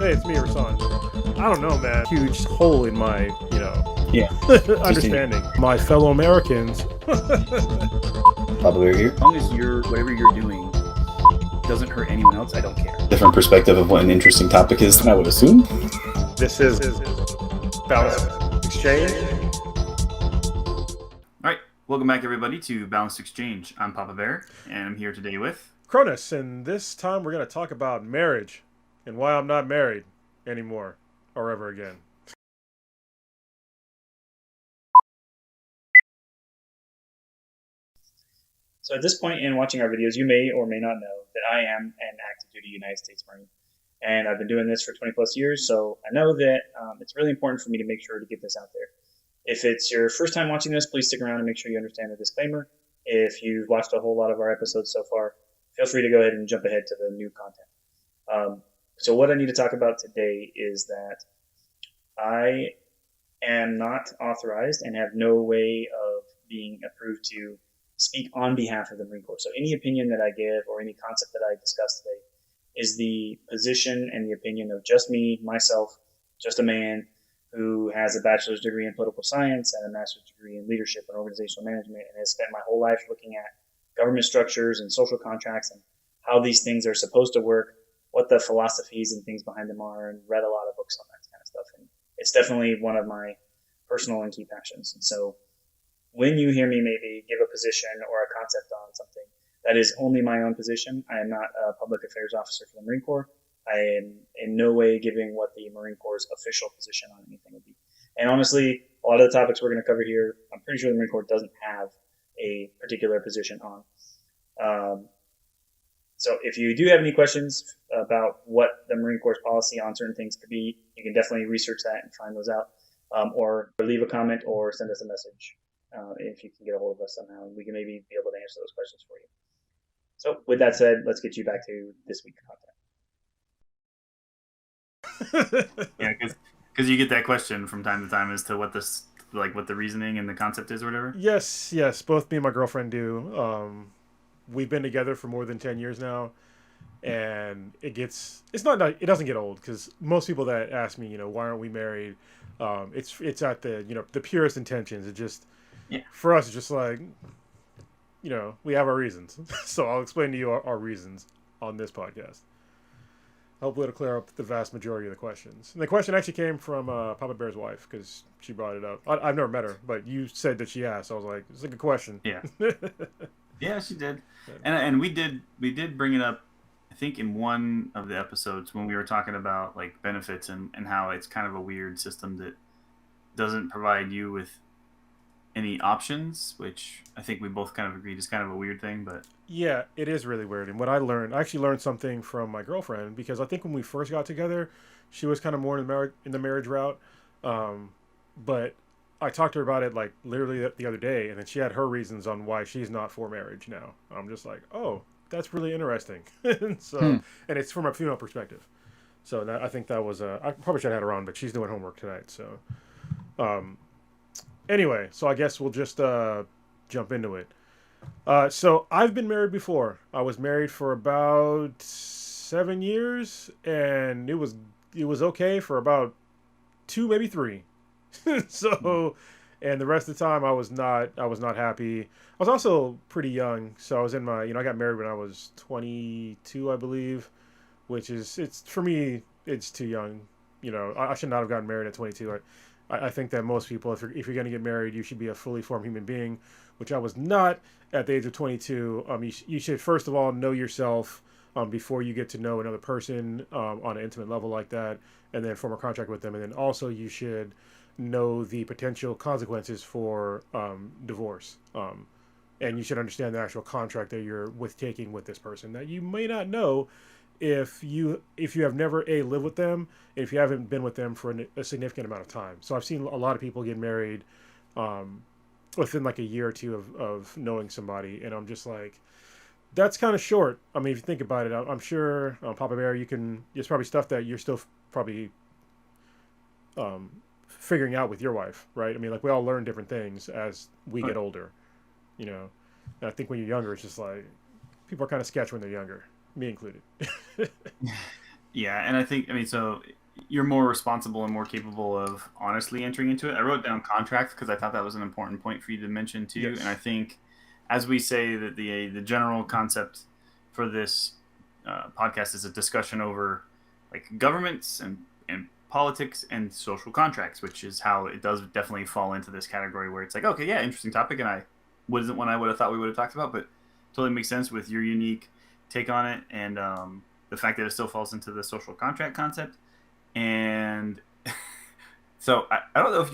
Hey, it's me, Rasan. I don't know, man. Huge hole in my, Yeah, understanding. My fellow Americans. probably here. As long as whatever you're doing doesn't hurt anyone else, I don't care. Different perspective of what an interesting topic is than I would assume. This is Balanced Exchange. All right, welcome back everybody to Balanced Exchange. I'm Papa Bear, and I'm here today with Cronus, and this time we're going to talk about marriage and why I'm not married anymore or ever again. So at this point in watching our videos, you may or may not know that I am an active duty United States Marine. And I've been doing this for 20 plus years, so I know that it's really important for me to make sure to get this out there. If it's your first time watching this, please stick around and make sure you understand the disclaimer. If you've watched a whole lot of our episodes so far, feel free to go ahead and jump ahead to the new content. So what I need to talk about today is that I am not authorized and have no way of being approved to speak on behalf of the Marine Corps. So any opinion that I give or any concept that I discuss today is the position and the opinion of just me, myself, just a man who has a bachelor's degree in political science and a master's degree in leadership and organizational management, and has spent my whole life looking at government structures and social contracts and how these things are supposed to work, what the philosophies and things behind them are, and read a lot of books on that kind of stuff. And it's definitely one of my personal and key passions. And so when you hear me maybe give a position or a concept on something, that is only my own position. I am not a public affairs officer for the Marine Corps. I am in no way giving what the Marine Corps' official position on anything would be. And honestly, a lot of the topics we're going to cover here, I'm pretty sure the Marine Corps doesn't have a particular position on. So if you do have any questions about what the Marine Corps' policy on certain things could be, you can definitely research that and find those out, or leave a comment or send us a message if you can get a hold of us somehow, and we can maybe be able to answer those questions for you. So with that said, let's get you back to this week's Yeah, yeah, because you get that question from time to time as to what this what the reasoning and the concept is or whatever. yes. Both me and my girlfriend do. We've been together for more than 10 years now, and it doesn't get old, because most people that ask me, why aren't we married? It's at the purest intentions. It just, for us, it's just like, we have our reasons. So I'll explain to you our reasons on this podcast. Hopefully it'll clear up the vast majority of the questions. And the question actually came from Papa Bear's wife, because she brought it up. I've never met her, but you said that she asked. So I was like, it's a good question. Yeah. Yeah, she did. And we did bring it up, I think, in one of the episodes when we were talking about like benefits and how it's kind of a weird system that doesn't provide you with any options, which I think we both kind of agreed is kind of a weird thing. But Yeah, it is really weird. And what I actually learned something from my girlfriend, because I think when we first got together, she was kind of more in the marriage route. But I talked to her about it like literally the other day, and then she had her reasons on why she's not for marriage now. I'm just like, oh, that's really interesting. And and it's from a female perspective. So I think that was I probably should have had her on, but she's doing homework tonight. So anyway, so I guess we'll just jump into it. So I've been married before. I was married for about 7 years, and it was okay for about 2, maybe 3. So, and the rest of the time I was not happy. I was also pretty young, so I was in my, I got married when I was 22, I believe, which is, it's for me, it's too young. I should not have gotten married at 22. I think that most people, if you're going to get married, you should be a fully formed human being, which I was not at the age of 22. You should first of all know yourself before you get to know another person on an intimate level like that, and then form a contract with them. And then also you should know the potential consequences for divorce. And you should understand the actual contract that you're taking with this person that you may not know if you have never lived with them, if you haven't been with them for a significant amount of time. So I've seen a lot of people get married within like a year or two of knowing somebody, and I'm just like, that's kind of short. I mean, if you think about it, I'm sure Papa Bear, there's probably stuff that you're still probably figuring out with your wife, right? I mean, like, we all learn different things as we get older, And I think when you're younger, it's just like, people are kind of sketchy when they're younger, me included. Yeah, and I mean, so you're more responsible and more capable of honestly entering into it. I wrote down contract because I thought that was an important point for you to mention too. And I Yes. think, as we say, that the general concept for this podcast is a discussion over like governments and politics and social contracts, which is how it does definitely fall into this category where it's like, okay, yeah, interesting topic, and I wasn't one I would have thought we would have talked about, but totally makes sense with your unique take on it and the fact that it still falls into the social contract concept. And so I don't know if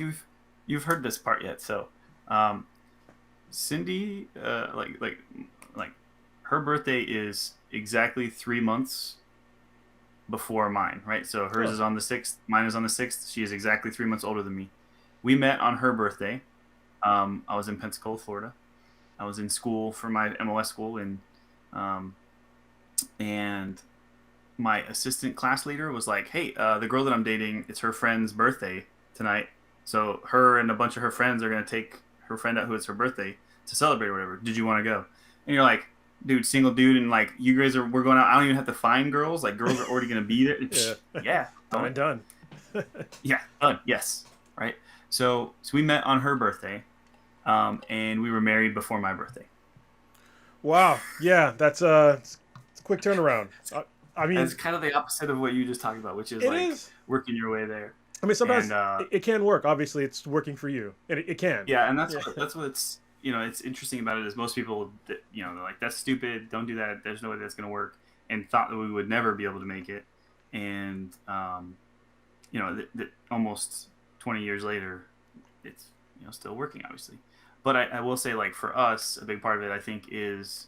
you've heard this part yet. So um, Cindy, like her birthday is exactly 3 months before mine, right? So hers Oh, is on the 6th, mine is on the 6th. She is exactly 3 months older than me. We met on her birthday. I was in Pensacola, Florida. I was in school for my MOS school, um, and my assistant class leader was like, "Hey, the girl that I'm dating, it's her friend's birthday tonight. So her and a bunch of her friends are gonna take her friend out who it's her birthday to celebrate or whatever. Did you want to go?" And you're like, "Dude, single dude, and like you guys we're going out. I don't even have to find girls. Like girls are already gonna be there. yeah. Yeah, Done and done. yeah, done. Yes, right. So we met on her birthday, and we were married before my birthday. Wow. Yeah, it's a quick turnaround. I And it's mean, kind of the opposite of what you just talked about, which is it like is. working your way there. I mean, And sometimes it can work. Obviously, it's working for you, and it can. yeah, and Yeah. that's what's it's interesting about it is most people that they're like that's stupid, don't do that. There's no way that's going to work, and thought that we would never be able to make it, and that almost 20 years later, it's still working obviously. But I will say like for us, a big part of it I think is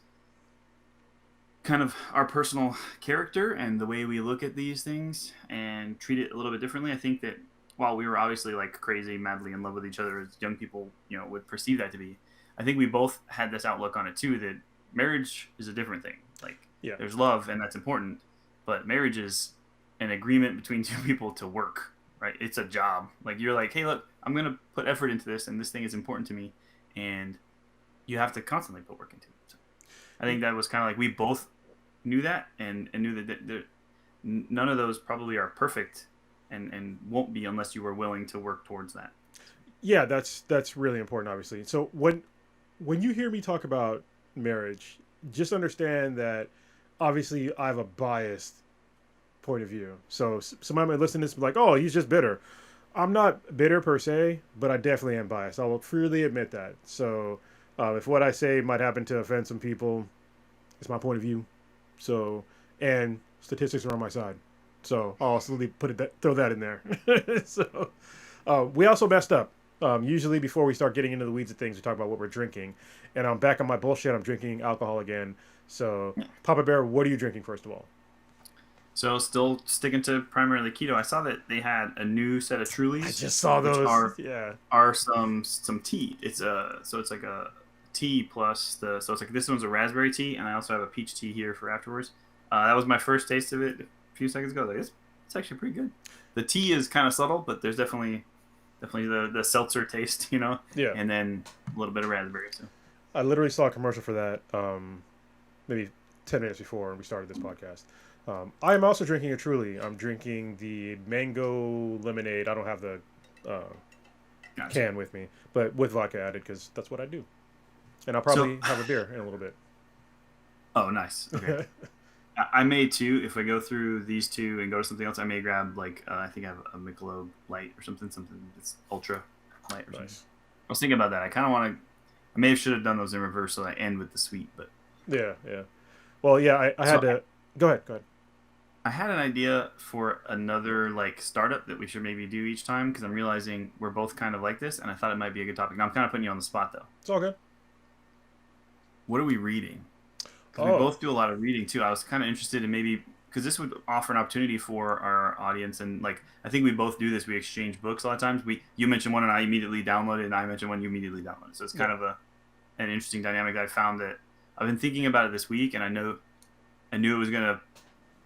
kind of our personal character and the way we look at these things and treat it a little bit differently. I think that while we were obviously like crazy, madly in love with each other as young people, would perceive that to be, I think we both had this outlook on it too that marriage is a different thing. Like Yeah. there's love and that's important, but marriage is an agreement between two people to work, right? It's a job. Like you're like, hey, look, I'm gonna put effort into this, and this thing is important to me, and you have to constantly put work into it. So I think that was kind of like we both knew that and knew that none of those probably are perfect and won't be unless you were willing to work towards that. Yeah, that's really important, obviously. So when you hear me talk about marriage, just understand that obviously I have a biased point of view. So somebody might listen to this and be like, "Oh, he's just bitter." I'm not bitter per se, but I definitely am biased. I will freely admit that. So if what I say might happen to offend some people, it's my point of view. So and statistics are on my side. So I'll also throw that in there. So we also messed up. Usually, before we start getting into the weeds of things, we talk about what we're drinking. And I'm back on my bullshit. I'm drinking alcohol again. So, Papa Bear, what are you drinking, first of all? So still sticking to primarily keto. I saw that they had a new set of I Trulies, just saw which those. Yeah. are some tea. It's like a tea plus so it's like this one's a raspberry tea, and I also have a peach tea here for afterwards. That was my first taste of it a few seconds ago. Like it's actually pretty good. The tea is kind of subtle, but there's definitely the seltzer taste, Yeah. and then a little bit of raspberry. So I literally saw a commercial for that maybe 10 minutes before we started this podcast. I am also drinking a Truly. I'm drinking the mango lemonade. I don't have the uh, gotcha. can with me, but with vodka added because that's what I do. And I'll So probably have a beer in a little bit. oh, nice. Okay. I may too. If I go through these two and go to something else, I may grab like I think I have a Michelob Light or something that's ultra light or something. Nice. I was thinking about that. I kind of want to. I may have should have done those in reverse so I end with the sweet. But Yeah, yeah. Well, yeah, I so had to. Go ahead, go ahead. I had an idea for another like startup that we should maybe do each time because I'm realizing we're both kind of like this, and I thought it might be a good topic. Now I'm kind of putting you on the spot though. It's all good. What are we reading? Because we Oh, both do a lot of reading too. I was kind of interested in maybe because this would offer an opportunity for our audience, and like I think we both do this. We exchange books a lot of times. You mentioned one and I immediately downloaded, and I mentioned one you immediately downloaded. So it's kind of an interesting dynamic that I found that I've been thinking about it this week, and I knew it was gonna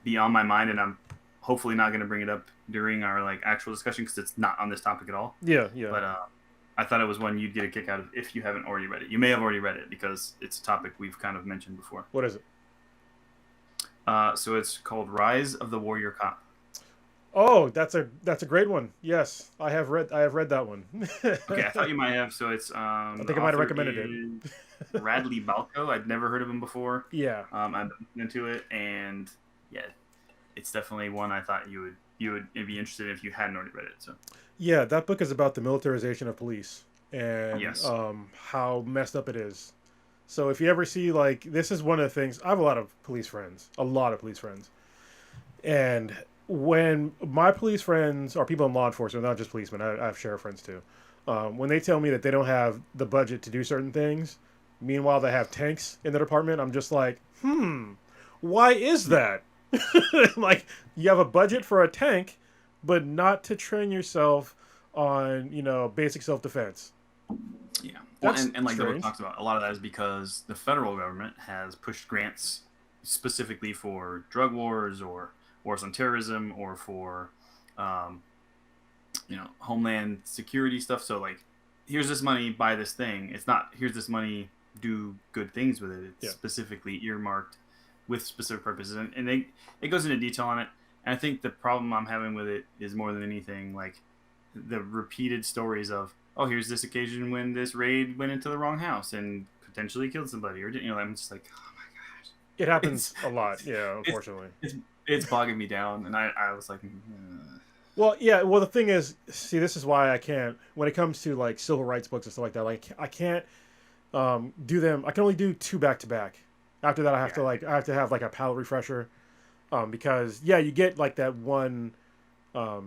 be on my mind, and I'm hopefully not gonna bring it up during our like actual discussion because it's not on this topic at all. yeah, yeah. But I thought it was one you'd get a kick out of if you haven't already read it. You may have already read it because it's a topic we've kind of mentioned before. What is it? So it's called Rise of the Warrior Cop. Oh, that's a great one. Yes, I have read that one. Okay, I thought you might have. So it's I the think I might have author recommended it. is Radley Balco. I'd never heard of him before. Yeah. I've been into it, and yeah, it's definitely one I thought you would be interested in if you hadn't already read it. So Yeah, that book is about the militarization of police and yes, how messed up it is. So if you ever see like this is one of the things I have a lot of police friends, and when my police friends or people in law enforcement, not just policemen, I have sheriff friends too. When they tell me that they don't have the budget to do certain things, meanwhile they have tanks in the department, I'm just like, why is yeah, that? Like you have a budget for a tank, but not to train yourself on basic self defense. yeah. Well, That's and like the book strange. talks about, a lot of that is because the federal government has pushed grants specifically for drug wars or wars on terrorism or for um, homeland security stuff. So like, here's this money, buy this thing. It's not here's this money, do good things with it. It's Yeah, specifically earmarked with specific purposes, and it goes into detail on it. And I think the problem I'm having with it is more than anything like the repeated stories of, oh, here's this occasion when this raid went into the wrong house and potentially killed somebody, or I'm just like, oh my gosh, it it's happens a lot. it's Yeah, it's unfortunately. it's, it's bogging me down, and I was like, Well, yeah. Well, the thing is, see, this is why I can't. When it comes to like civil rights books and stuff like that, like I can't do them. I can only do two back to back. After that, yeah, I have to have like a palate refresher, because yeah, you get like that one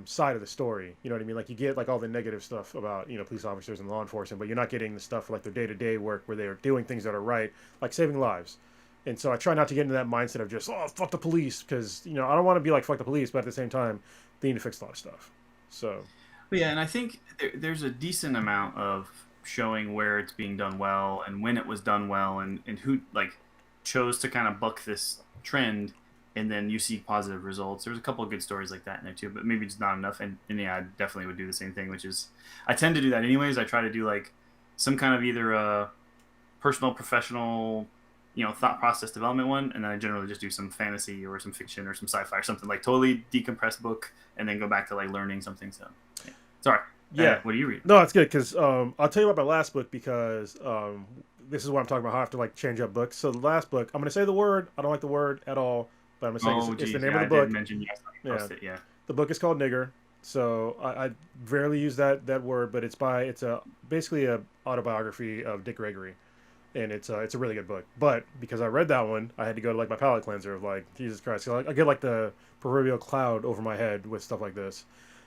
side of the story. You know what I mean? Like you get like all the negative stuff about police officers and law enforcement, but you're not getting the stuff like their day to day work where they are doing things that are right, like saving lives. And so I try not to get into that mindset of just fuck the police because I don't want to be like fuck the police, but at the same time they need to fix a lot of stuff. So but yeah, and I think there's a decent amount of showing where it's being done well and when it was done well, and who like chose to kind of buck this trend, and then you see positive results. There's a couple of good stories like that in there too, but maybe just not enough. And yeah, I definitely would do the same thing, which is I tend to do that anyways. I try to do like some kind of either a personal, professional, thought process development one, and then I generally just do some fantasy or some fiction or some sci-fi or something like totally decompressed book, and then go back to like learning something. So, yeah. Sorry. yeah, What do you read? no, it's good because I'll tell you about my last book because this is what I'm talking about. How I have to like change up books. So the last book, I'm gonna say the word. I don't like the word at all, but I'm gonna say Oh, it's the geez, name yeah, of I the did book. mention yes. I Yeah, post it. Yeah. the book is called Nigger. So I rarely use that word, but it's a basically a autobiography of Dick Gregory, and it's a really good book. But because I read that one, I had to go to like my palate cleanser of like Jesus Christ. So I get like the proverbial cloud over my head with stuff like this.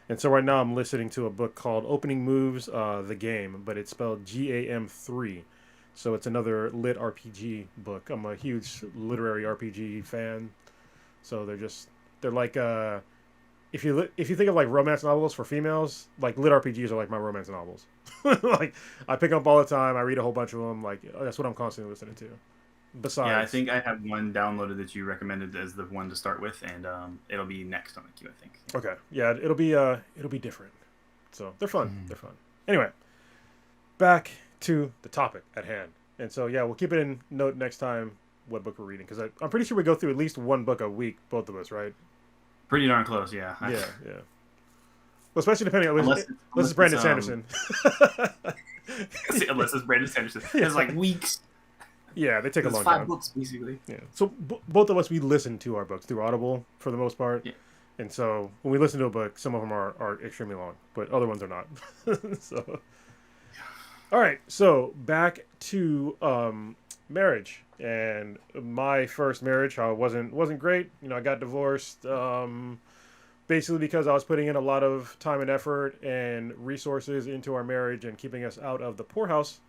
And so right now I'm listening to a book called Opening Moves, the game, but it's spelled GAM3. So it's another lit RPG book. I'm a huge literary RPG fan. So they're like if you think of like romance novels for females, like lit RPGs are like my romance novels. Like I pick up all the time. I read a whole bunch of them. Like that's what I'm constantly listening to. Yeah, I Besides, think I have one downloaded that you recommended as the one to start with, and it'll be next on the queue, I think. okay, yeah, it'll be different. So they're fun. Mhm. They're fun. Anyway, back to the topic at hand. And so yeah, we'll keep it in note next time what book we're reading because I'm pretty sure we go through at least one book a week, both of us, right? Pretty darn close, yeah. Yeah, yeah. Well, especially depending on unless unless unless it's Brandon it's Sanderson. unless it's Brandon Sanderson, it's like weeks. Yeah, they take a It's long five time. books basically. Yeah. So both of us we listen to our books through Audible for the most part, Yeah. and so when we listen to a book, some of them are extremely long, but other ones are not. So, all right. So back to marriage and my first marriage. How it wasn't great. I got divorced. Basically because I was putting in a lot of time and effort and resources into our marriage and keeping us out of the poorhouse,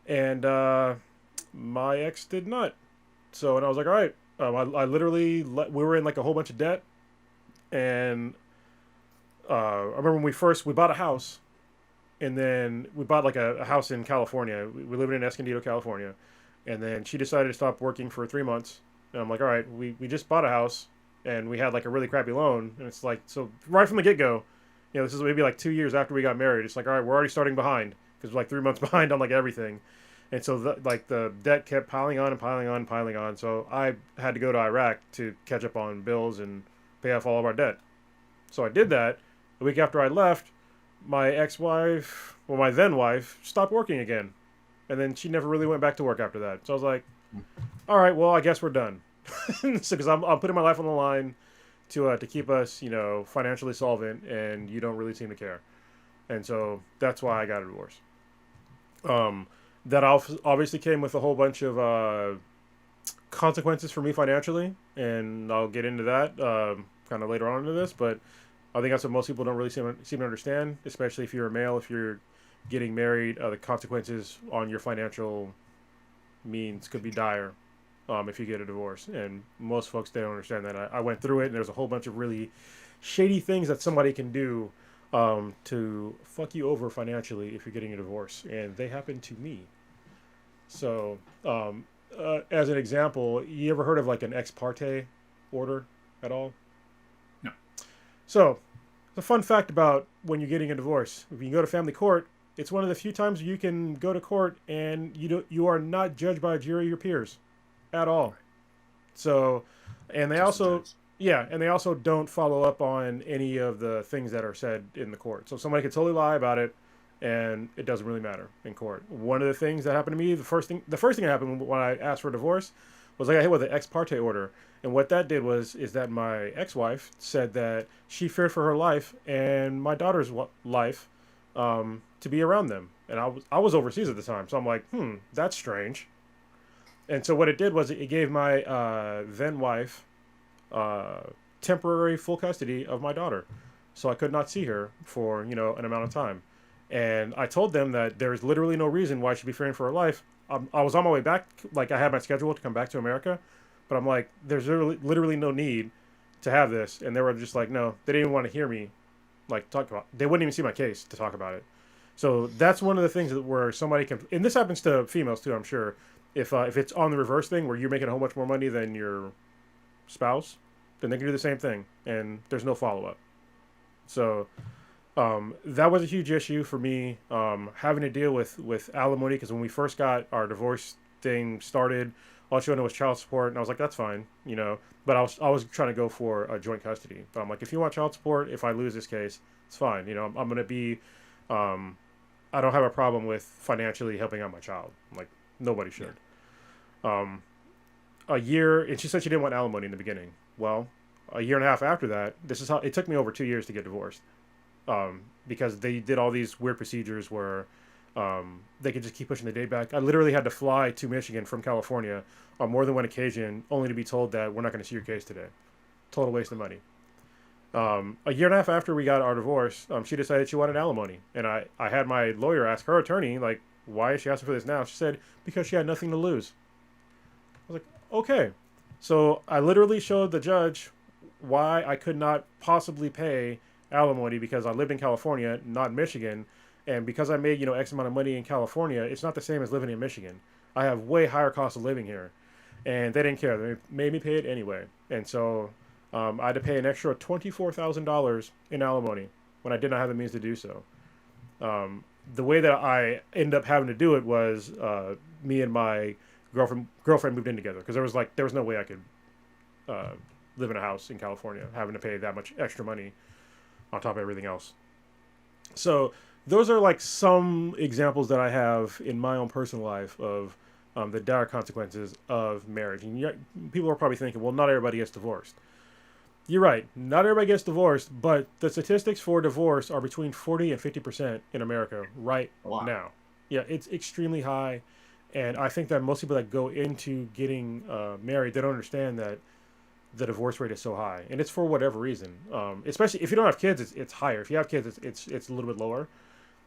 and my ex did not. So, and I was like, all right. I literally we were in like a whole bunch of debt, and I remember when we bought a house, and then we bought like a house in California. We live in Escondido, California, and then she decided to stop working for 3 months, and I'm like, all right, we just bought a house, and we had like a really crappy loan, and it's like so right from the get go, this is maybe like 2 years after we got married. It's like, all right, we're already starting behind because we're like 3 months behind on like everything. And so the debt kept piling on and piling on and piling on. So I had to go to Iraq to catch up on bills and pay off all of our debt. So I did that. The week after I left, my ex-wife, well, my then wife, stopped working again, and then she never really went back to work after that. So I was like, all right, well, I guess we're done. So because I'm putting my life on the line to keep us, financially solvent, and you don't really seem to care. And so that's why I got a divorce. That obviously came with a whole bunch of consequences for me financially, and I'll get into that kind of later on into this. But I think that's what most people don't really seem to understand, especially if you're a male. If you're getting married, the consequences on your financial means could be dire if you get a divorce. And most folks, they don't understand that. I went through it, and there's a whole bunch of really shady things that somebody can do to fuck you over financially if you're getting a divorce, and they happen to me. So, as an example, you ever heard of like an ex parte order at all? No. So, the fun fact about when you're getting a divorce, if you go to family court, it's one of the few times you can go to court and you are not judged by a jury of your peers at all. So, and they also and they also don't follow up on any of the things that are said in the court. So somebody could totally lie about it, and it doesn't really matter in court. One of the things that happened to me, the first thing that happened when I asked for a divorce was I got hit with an ex parte order. And what that did is that my ex-wife said that she feared for her life and my daughter's life to be around them. And I was overseas at the time, so I'm like, that's strange. And so what it did was it gave my then wife temporary full custody of my daughter, so I could not see her for an amount of time. And I told them that there's literally no reason why she'd be fearing for her life. I was on my way back, like I had my schedule to come back to America, but I'm like, there's literally no need to have this. And they were just like, no, they didn't even want to hear me like talk about. They wouldn't even see my case to talk about it. So that's one of the things where somebody can, and this happens to females too, I'm sure. If it's on the reverse thing where you're making a whole bunch more money than your spouse, then they can do the same thing, and there's no follow up. So that was a huge issue for me, having to deal with alimony, because when we first got our divorce thing started, all she wanted was child support, and I was like, that's fine, But I was trying to go for a joint custody. But I'm like, if you want child support, if I lose this case, it's fine. I'm going to be, I don't have a problem with financially helping out my child. Like, nobody should. A year, and she said she didn't want alimony in the beginning. Well, a year and a half after that, this is how it took me over 2 years to get divorced, because they did all these weird procedures where they could just keep pushing the date back. I literally had to fly to Michigan from California on more than one occasion, only to be told that we're not going to see your case today. Total waste of money. A year and a half after we got our divorce, she decided she wanted alimony, and I had my lawyer ask her attorney, like, why is she asking for this now? She said, because she had nothing to lose. I was like, okay. So I literally showed the judge why I could not possibly pay alimony, because I lived in California, not in Michigan. And because I made, X amount of money in California, it's not the same as living in Michigan. I have way higher cost of living here. And they didn't care. They made me pay it anyway. And so I had to pay an extra $24,000 in alimony when I did not have the means to do so. The way that I ended up having to do it was me and my girlfriend moved in together, because there was no way I could live in a house in California having to pay that much extra money on top of everything else. So those are like some examples that I have in my own personal life of the dire consequences of marriage. And people are probably thinking, well, not everybody gets divorced. You're right. Not everybody gets divorced, but the statistics for divorce are between 40 and 50% in America right now. Yeah, it's extremely high. And I think that most people that go into getting married, they don't understand that the divorce rate is so high. And it's for whatever reason. Especially if you don't have kids, it's higher. If you have kids, it's a little bit lower.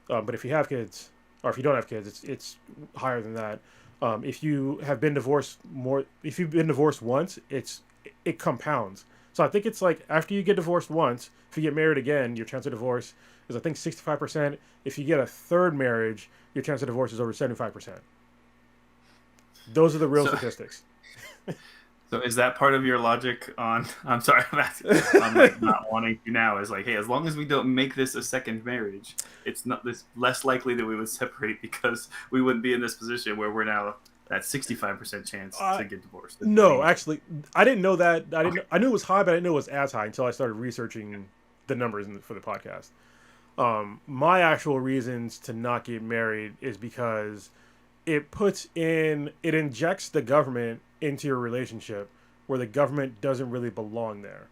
But if you have kids, or if you don't have kids, it's higher than that. If you have been divorced if you've been divorced once, it compounds. So I think it's like after you get divorced once, if you get married again, your chance of divorce is, I think, 65%. If you get a third marriage, your chance of divorce is over 75%. Those are the real statistics. So is that part of your logic on? I'm sorry, on like not wanting to now. Is like, hey, as long as we don't make this a second marriage, it's not this less likely that we would separate because we wouldn't be in this position where we're now at 65% chance to get divorced. No, actually, I didn't know that. Okay. I knew it was high, but I didn't know it was as high until I started researching the numbers for the podcast. My actual reasons to not get married is because it injects the government into your relationship where the government doesn't really belong there.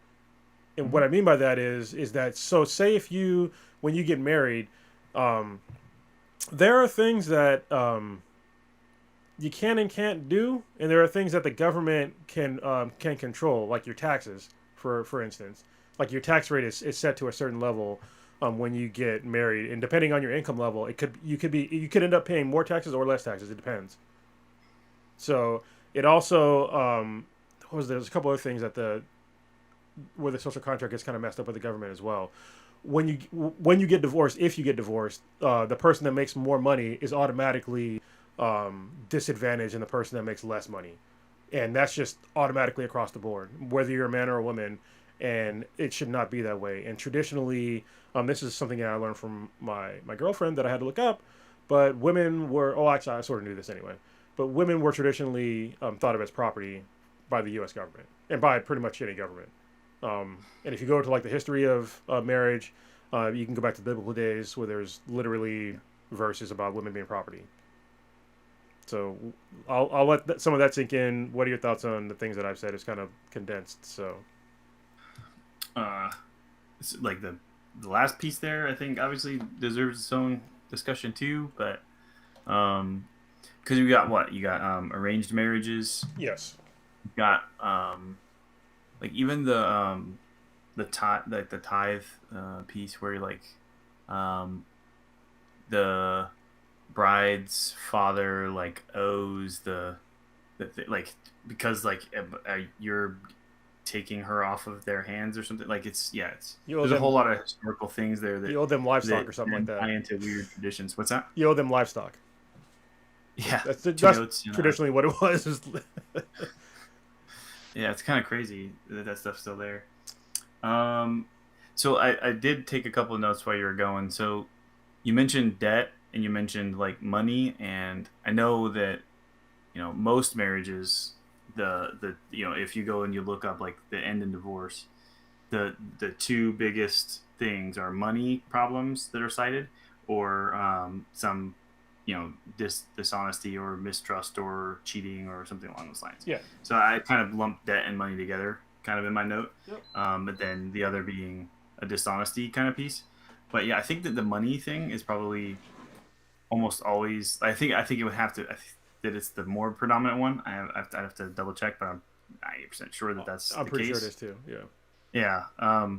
And what I mean by that is that, so say if you, when you get married, um, there are things that you can and can't do, and there are things that the government can control, like your taxes, for instance. Like your tax rate is set to a certain level when you get married, and depending on your income level, you could end up paying more taxes or less taxes. It depends. So it also there's a couple other things that where the social contract gets kind of messed up with the government as well. When you get divorced, if you get divorced, the person that makes more money is automatically disadvantaged than the person that makes less money, and that's just automatically across the board, whether you're a man or a woman, and it should not be that way. And traditionally, this is something that I learned from my girlfriend that I had to look up, but women were, oh, actually I sort of knew this anyway, but women were traditionally thought of as property by the U.S. government and by pretty much any government. And if you go to like the history of marriage, you can go back to biblical days where there's literally verses about women being property. So I'll let some of that sink in. What are your thoughts on the things that I've said? It's kind of condensed. So, it's like the last piece there, I think obviously deserves its own discussion too. But because you got what you got arranged marriages. yes. You got like even the tithe piece where you're like the bride's father like owes like because like you're taking her off of their hands or something, like it's there's a whole lot of historical things there that you owe them livestock or something like that. Tie into weird traditions. What's that? You owe them livestock. Yeah, that's notes, traditionally what it was. Yeah, it's kind of crazy that stuff's still there. So I did take a couple of notes while you were going. So you mentioned debt and you mentioned like money, and I know that most marriages, the if you go and you look up like the end in divorce, the two biggest things are money problems that are cited, or some dishonesty or mistrust or cheating or something along those lines. Yeah. So I kind of lumped debt and money together, kind of in my note. Yep. But then the other being a dishonesty kind of piece. But yeah, I think that the money thing is probably almost always. I think it would have to. That it's the more predominant one. I have to double check, but I'm 90% sure that that's I'm the pretty case. sure it is too. Yeah. Yeah.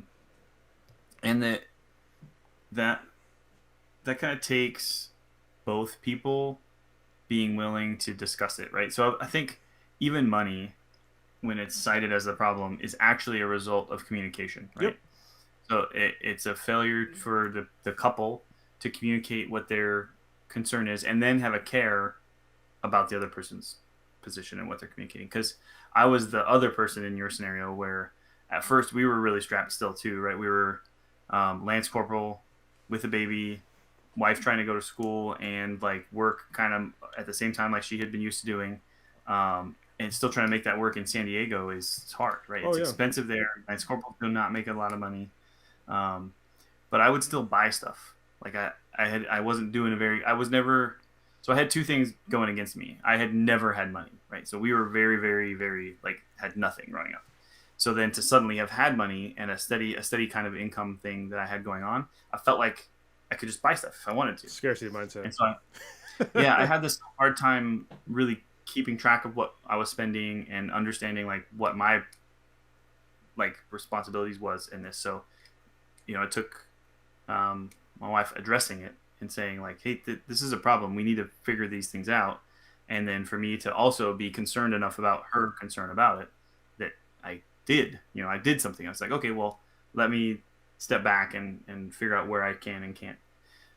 And that kind of takes both people being willing to discuss it, right? So I think even money, when it's cited as a problem, is actually a result of communication, right? Yep. So it's a failure for the couple to communicate what their concern is and then have a care about the other person's position and what they're communicating. Because I was the other person in your scenario where at first we were really strapped still too, right? We were Lance Corporal with a baby, wife trying to go to school and like work kind of at the same time like she had been used to doing, and still trying to make that work in San Diego is hard, right? It's expensive there. Lance Corporal do not make a lot of money, but I would still buy stuff. Like I wasn't doing I was never. So I had two things going against me. I had never had money, right? So we were very, very, very like had nothing growing up. So then to suddenly have had money and a steady kind of income thing that I had going on, I felt like I could just buy stuff if I wanted to. Scarcity mindset. And so I had this hard time really keeping track of what I was spending and understanding like what my like responsibilities was in this. So, it took my wife addressing it and saying like, hey, this is a problem. We need to figure these things out. And then for me to also be concerned enough about her concern about it that I did, I did something. I was like, okay, well, let me step back and figure out where I can and can't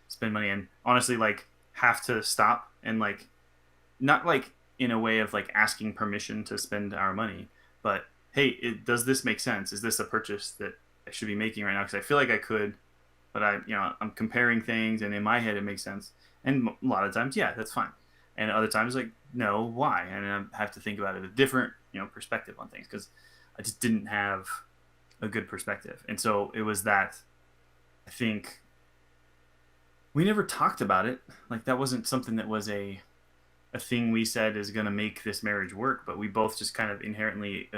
spend money, and honestly like have to stop and like not like in a way of like asking permission to spend our money, but hey, does this make sense? Is this a purchase that I should be making right now? Because I feel like I could, but I'm comparing things, and in my head it makes sense. And a lot of times, yeah, that's fine. And other times, like, no, why? And I have to think about it a different, perspective on things, because I just didn't have a good perspective. And so it was that, I think we never talked about it. Like, that wasn't something that was a thing we said is going to make this marriage work, but we both just kind of inherently,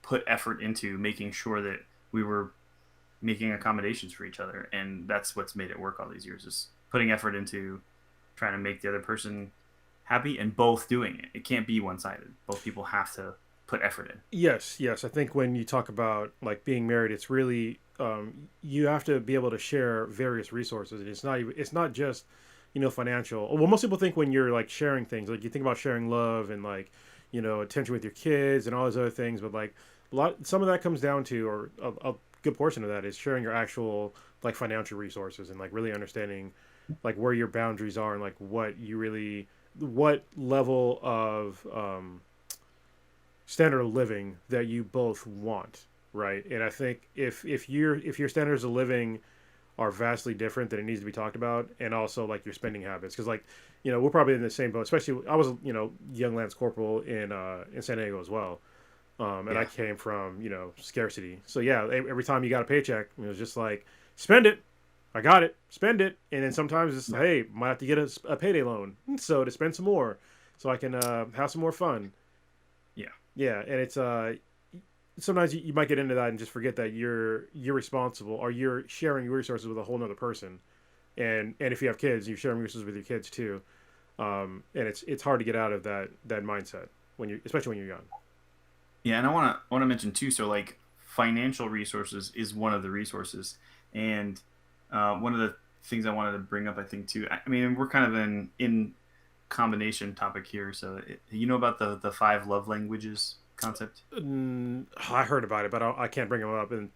put effort into making sure that we were making accommodations for each other. And that's what's made it work all these years, is putting effort into trying to make the other person happy and both doing it. It can't be one-sided. Both people have to put effort in. Yes. I think when you talk about like being married, it's really you have to be able to share various resources. And it's not just financial. Well, most people think when you're like sharing things, like you think about sharing love and like attention with your kids and all those other things, but like some of that comes down to, or a good portion of that is sharing your actual like financial resources and like really understanding like where your boundaries are and like what level of standard of living that you both want, right? And I think if your standards of living are vastly different, then it needs to be talked about. And also like your spending habits, because like we're probably in the same boat. Especially I was young lance corporal in San Diego as well, and I Yeah. came from scarcity. So yeah, every time you got a paycheck, it was just like spend it. I got it, spend it, and then sometimes it's hey, might have to get a payday loan, so to spend some more, so I can have some more fun. Yeah. Yeah, and it's sometimes you might get into that and just forget that you're responsible, or you're sharing your resources with a whole other person, and if you have kids, you're sharing resources with your kids too, and it's hard to get out of that mindset when you especially when you're young. Yeah, and I want to mention too. So, like, financial resources is one of the resources, and one of the things I wanted to bring up, I think too. I mean, we're kind of in combination topic here. So, you know about the five love languages concept? I heard about it, but I can't bring them up in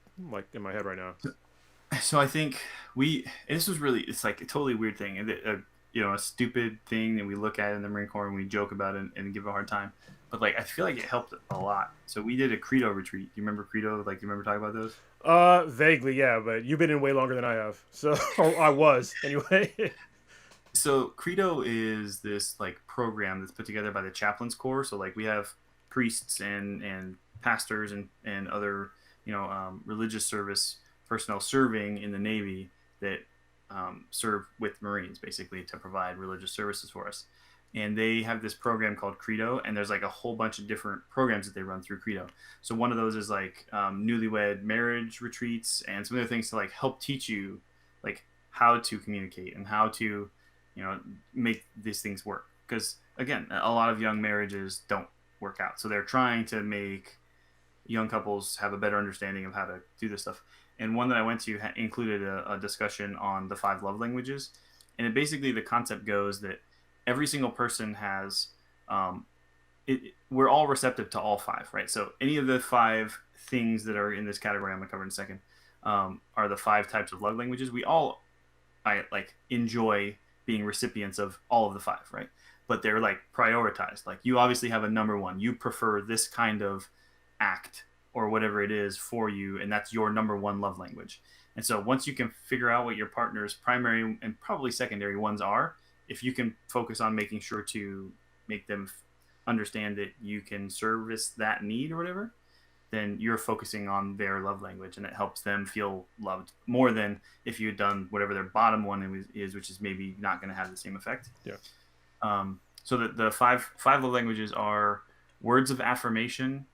my head right now. So I think this was really, it's like a totally weird thing, and a stupid thing that we look at in the Marine Corps and we joke about it and give it a hard time. But like, I feel like it helped a lot. So we did a Credo retreat. Do you remember Credo? Like, you remember talking about those? Vaguely, yeah, but you've been in way longer than I have, so or I was anyway. So Credo is this like program that's put together by the Chaplains Corps. So like, we have priests and pastors and other religious service personnel serving in the Navy that serve with Marines, basically, to provide religious services for us. And they have this program called Credo, and there's like a whole bunch of different programs that they run through Credo. So one of those is like newlywed marriage retreats and some other things to like help teach you like how to communicate and how to make these things work. Because again, a lot of young marriages don't work out, so they're trying to make young couples have a better understanding of how to do this stuff. And one that I went to included a discussion on the five love languages. And it basically, the concept goes that every single person has, we're all receptive to all five, right? So any of the five things that are in this category, I'm going to cover in a second, are the five types of love languages. I like enjoy being recipients of all of the five, right? But they're like prioritized. Like, you obviously have a number one. You prefer this kind of act or whatever it is for you, and that's your number one love language. And so once you can figure out what your partner's primary and probably secondary ones are, if you can focus on making sure to make them understand that you can service that need or whatever, then you're focusing on their love language, and it helps them feel loved more than if you had done whatever their bottom one is, which is maybe not going to have the same effect. Yeah. So the five love languages are words of affirmation,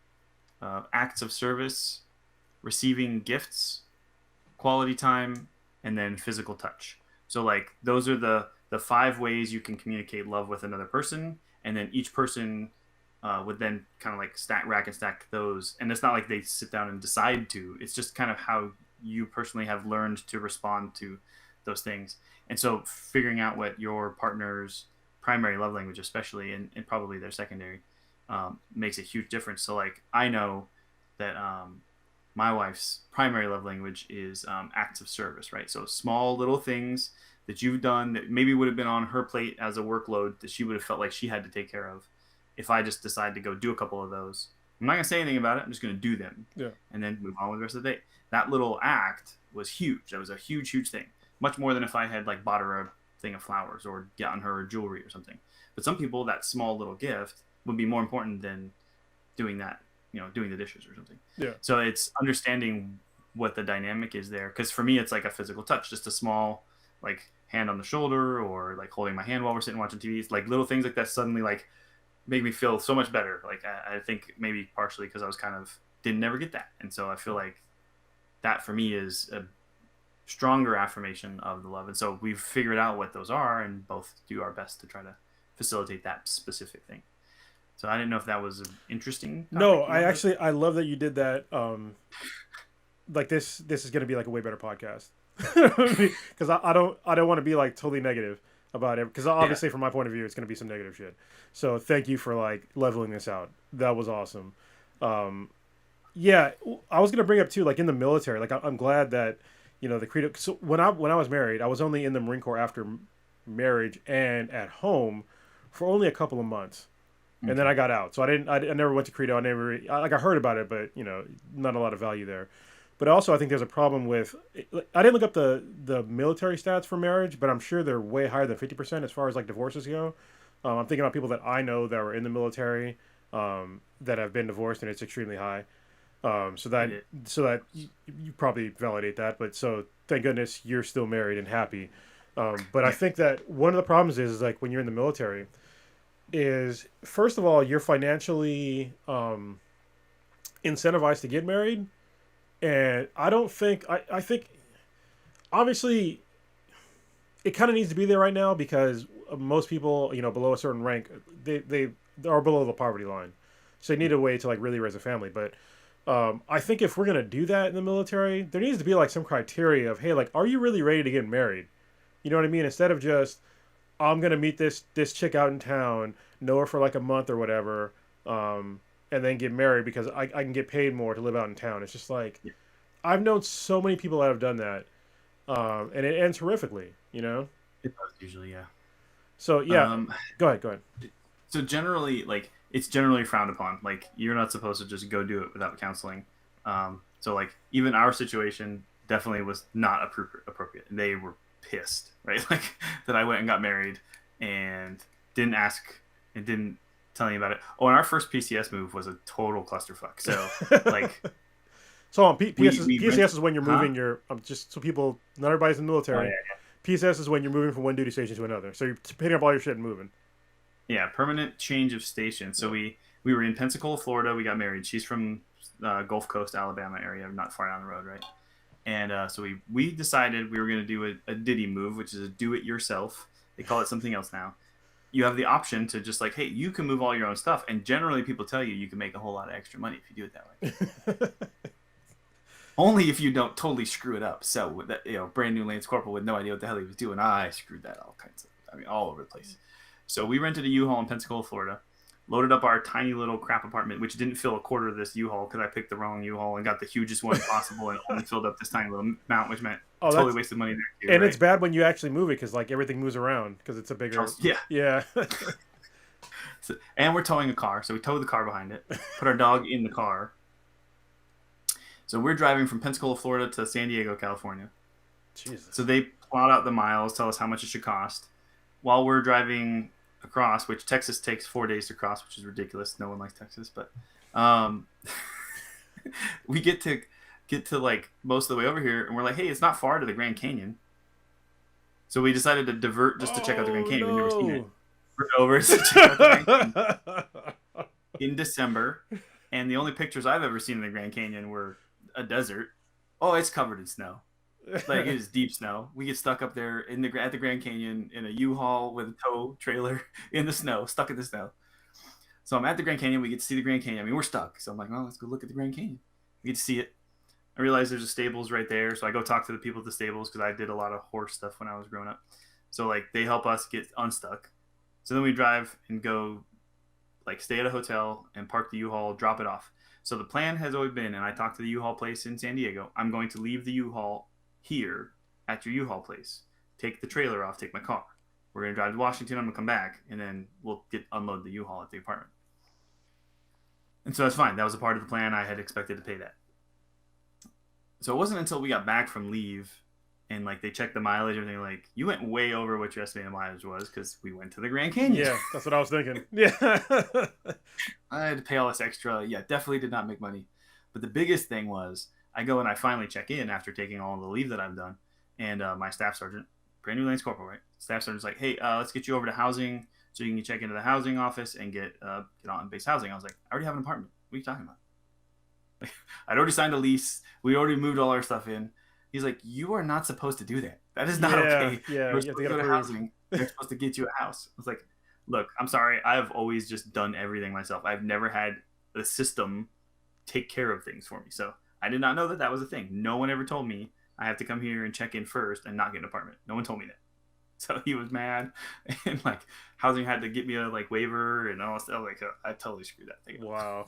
acts of service, receiving gifts, quality time, and then physical touch. So like, those are the five ways you can communicate love with another person, and then each person would then kind of like rack and stack those. And it's not like they sit down and decide to. It's just kind of how you personally have learned to respond to those things. And so figuring out what your partner's primary love language, especially, and probably their secondary, makes a huge difference. So like, I know that my wife's primary love language is acts of service, right? So small little things that you've done that maybe would have been on her plate as a workload that she would have felt like she had to take care of. If I just decide to go do a couple of those, I'm not gonna say anything about it. I'm just gonna do them, Yeah. and then move on with the rest of the day. That little act was huge. That was a huge, huge thing. Much more than if I had like bought her a thing of flowers or gotten her jewelry or something. But some people, that small little gift would be more important than doing that. Doing the dishes or something. Yeah. So it's understanding what the dynamic is there. Because for me, it's like a physical touch, just a small like hand on the shoulder or like holding my hand while we're sitting watching TV. It's like little things like that suddenly like make me feel so much better. Like I think maybe partially because I was kind of didn't never get that, and so I feel like that for me is a stronger affirmation of the love. And so we've figured out what those are, and both do our best to try to facilitate that specific thing. So I didn't know if that was an interesting topic. No, I love that you did that. Like this is going to be like a way better podcast because I don't want to be like totally negative about it because obviously from my point of view it's going to be some negative shit. So thank you for like leveling this out. That was awesome. Yeah, I was going to bring up too, like in the military, like I'm glad that the credo. So when I was married, I was only in the Marine Corps after marriage and at home for only a couple of months. And then I got out, so I never went to credo. I heard about it, but not a lot of value there. But also, I think there's a problem with. I didn't look up the military stats for marriage, but I'm sure they're way higher than 50% as far as like divorces go. I'm thinking about people that I know that were in the military that have been divorced, and it's extremely high. So that you probably validate that. But so thank goodness you're still married and happy. But I think that one of the problems is like when you're in the military. Is first of all you're financially incentivized to get married, and I think obviously it kind of needs to be there right now because most people below a certain rank they are below the poverty line, so they need a way to like really raise a family. But I think if we're gonna do that in the military, there needs to be like some criteria of hey, like are you really ready to get married? You know what I mean? Instead of just I'm gonna meet this chick out in town, know her for like a month or whatever, and then get married because I can get paid more to live out in town. It's just like I've known so many people that have done that, and it ends horrifically. It does usually, yeah. So yeah, go ahead. So generally, like it's generally frowned upon. Like you're not supposed to just go do it without counseling. So like even our situation definitely was not appropriate. They were pissed, right? Like that I went and got married and didn't ask and didn't tell me about it. Oh, and our first PCS move was a total clusterfuck. So like so on PCS is when you're moving your just so people not everybody's in the military. Oh, yeah. PCS is when you're moving from one duty station to another. So you're picking up all your shit and moving. Yeah, permanent change of station. So we were in Pensacola, Florida. We got married. She's from Gulf Coast, Alabama area, not far down the road, right? And so we decided we were going to do a Diddy move, which is a do-it-yourself. They call it something else now. You have the option to just like, hey, you can move all your own stuff. And generally people tell you can make a whole lot of extra money if you do it that way. Only if you don't totally screw it up. So with that, brand new Lance Corporal with no idea what the hell he was doing, I screwed that all over the place. So we rented a U-Haul in Pensacola, Florida. Loaded up our tiny little crap apartment, which didn't fill a quarter of this U-Haul because I picked the wrong U-Haul and got the hugest one possible and only filled up this tiny little mount, which meant totally wasted money there too. And right? It's bad when you actually move it because like everything moves around because it's a bigger. Yeah. So, and we're towing a car, so we towed the car behind it, put our dog in the car. So we're driving from Pensacola, Florida to San Diego, California. Jesus. So they plot out the miles, tell us how much it should cost. While we're driving across, which Texas takes 4 days to cross, which is ridiculous. No one likes Texas, but we get to like most of the way over here, and we're like, hey, it's not far to the Grand Canyon. So we decided to divert just to check out the Grand Canyon. We've never seen it. We're over to check out the Grand Canyon in December, and the only pictures I've ever seen in the Grand Canyon were a desert. Oh, it's covered in snow. Like it is deep snow. We get stuck up there at the Grand Canyon in a U-Haul with a tow trailer in the snow, stuck in the snow. So I'm at the Grand Canyon. We get to see the Grand Canyon. I mean, we're stuck. So I'm like, well, let's go look at the Grand Canyon. We get to see it. I realize there's a stables right there. So I go talk to the people at the stables because I did a lot of horse stuff when I was growing up. So like they help us get unstuck. So then we drive and go like stay at a hotel and park the U-Haul, drop it off. So the plan has always been, and I talked to the U-Haul place in San Diego, I'm going to leave the U-Haul here at your U-Haul place, take the trailer off, take my car. We're going to drive to Washington, I'm going to come back, and then we'll unload the U-Haul at the apartment. And so that's fine. That was a part of the plan. I had expected to pay that. So it wasn't until we got back from leave and like they checked the mileage and everything, like, you went way over what your estimated mileage was because we went to the Grand Canyon. Yeah, that's what I was thinking. Yeah. I had to pay all this extra. Yeah, definitely did not make money. But the biggest thing was I go and I finally check in after taking all the leave that I've done. And my staff sergeant, brand new Lance Corporal, right? Staff sergeant's like, hey, let's get you over to housing so you can check into the housing office and get on base housing. I was like, I already have an apartment. What are you talking about? I'd already signed a lease. We already moved all our stuff in. He's like, you are not supposed to do that. That is not okay. Yeah, You're you have supposed to to get go to approved. housing. They're supposed to get you a house. I was like, look, I'm sorry. I've always just done everything myself. I've never had the system take care of things for me. So I did not know that that was a thing. No one ever told me I have to come here and check in first and not get an apartment. No one told me that. So he was mad, and like housing had to get me a like waiver and all that stuff. Like I totally screwed that thing up. Wow.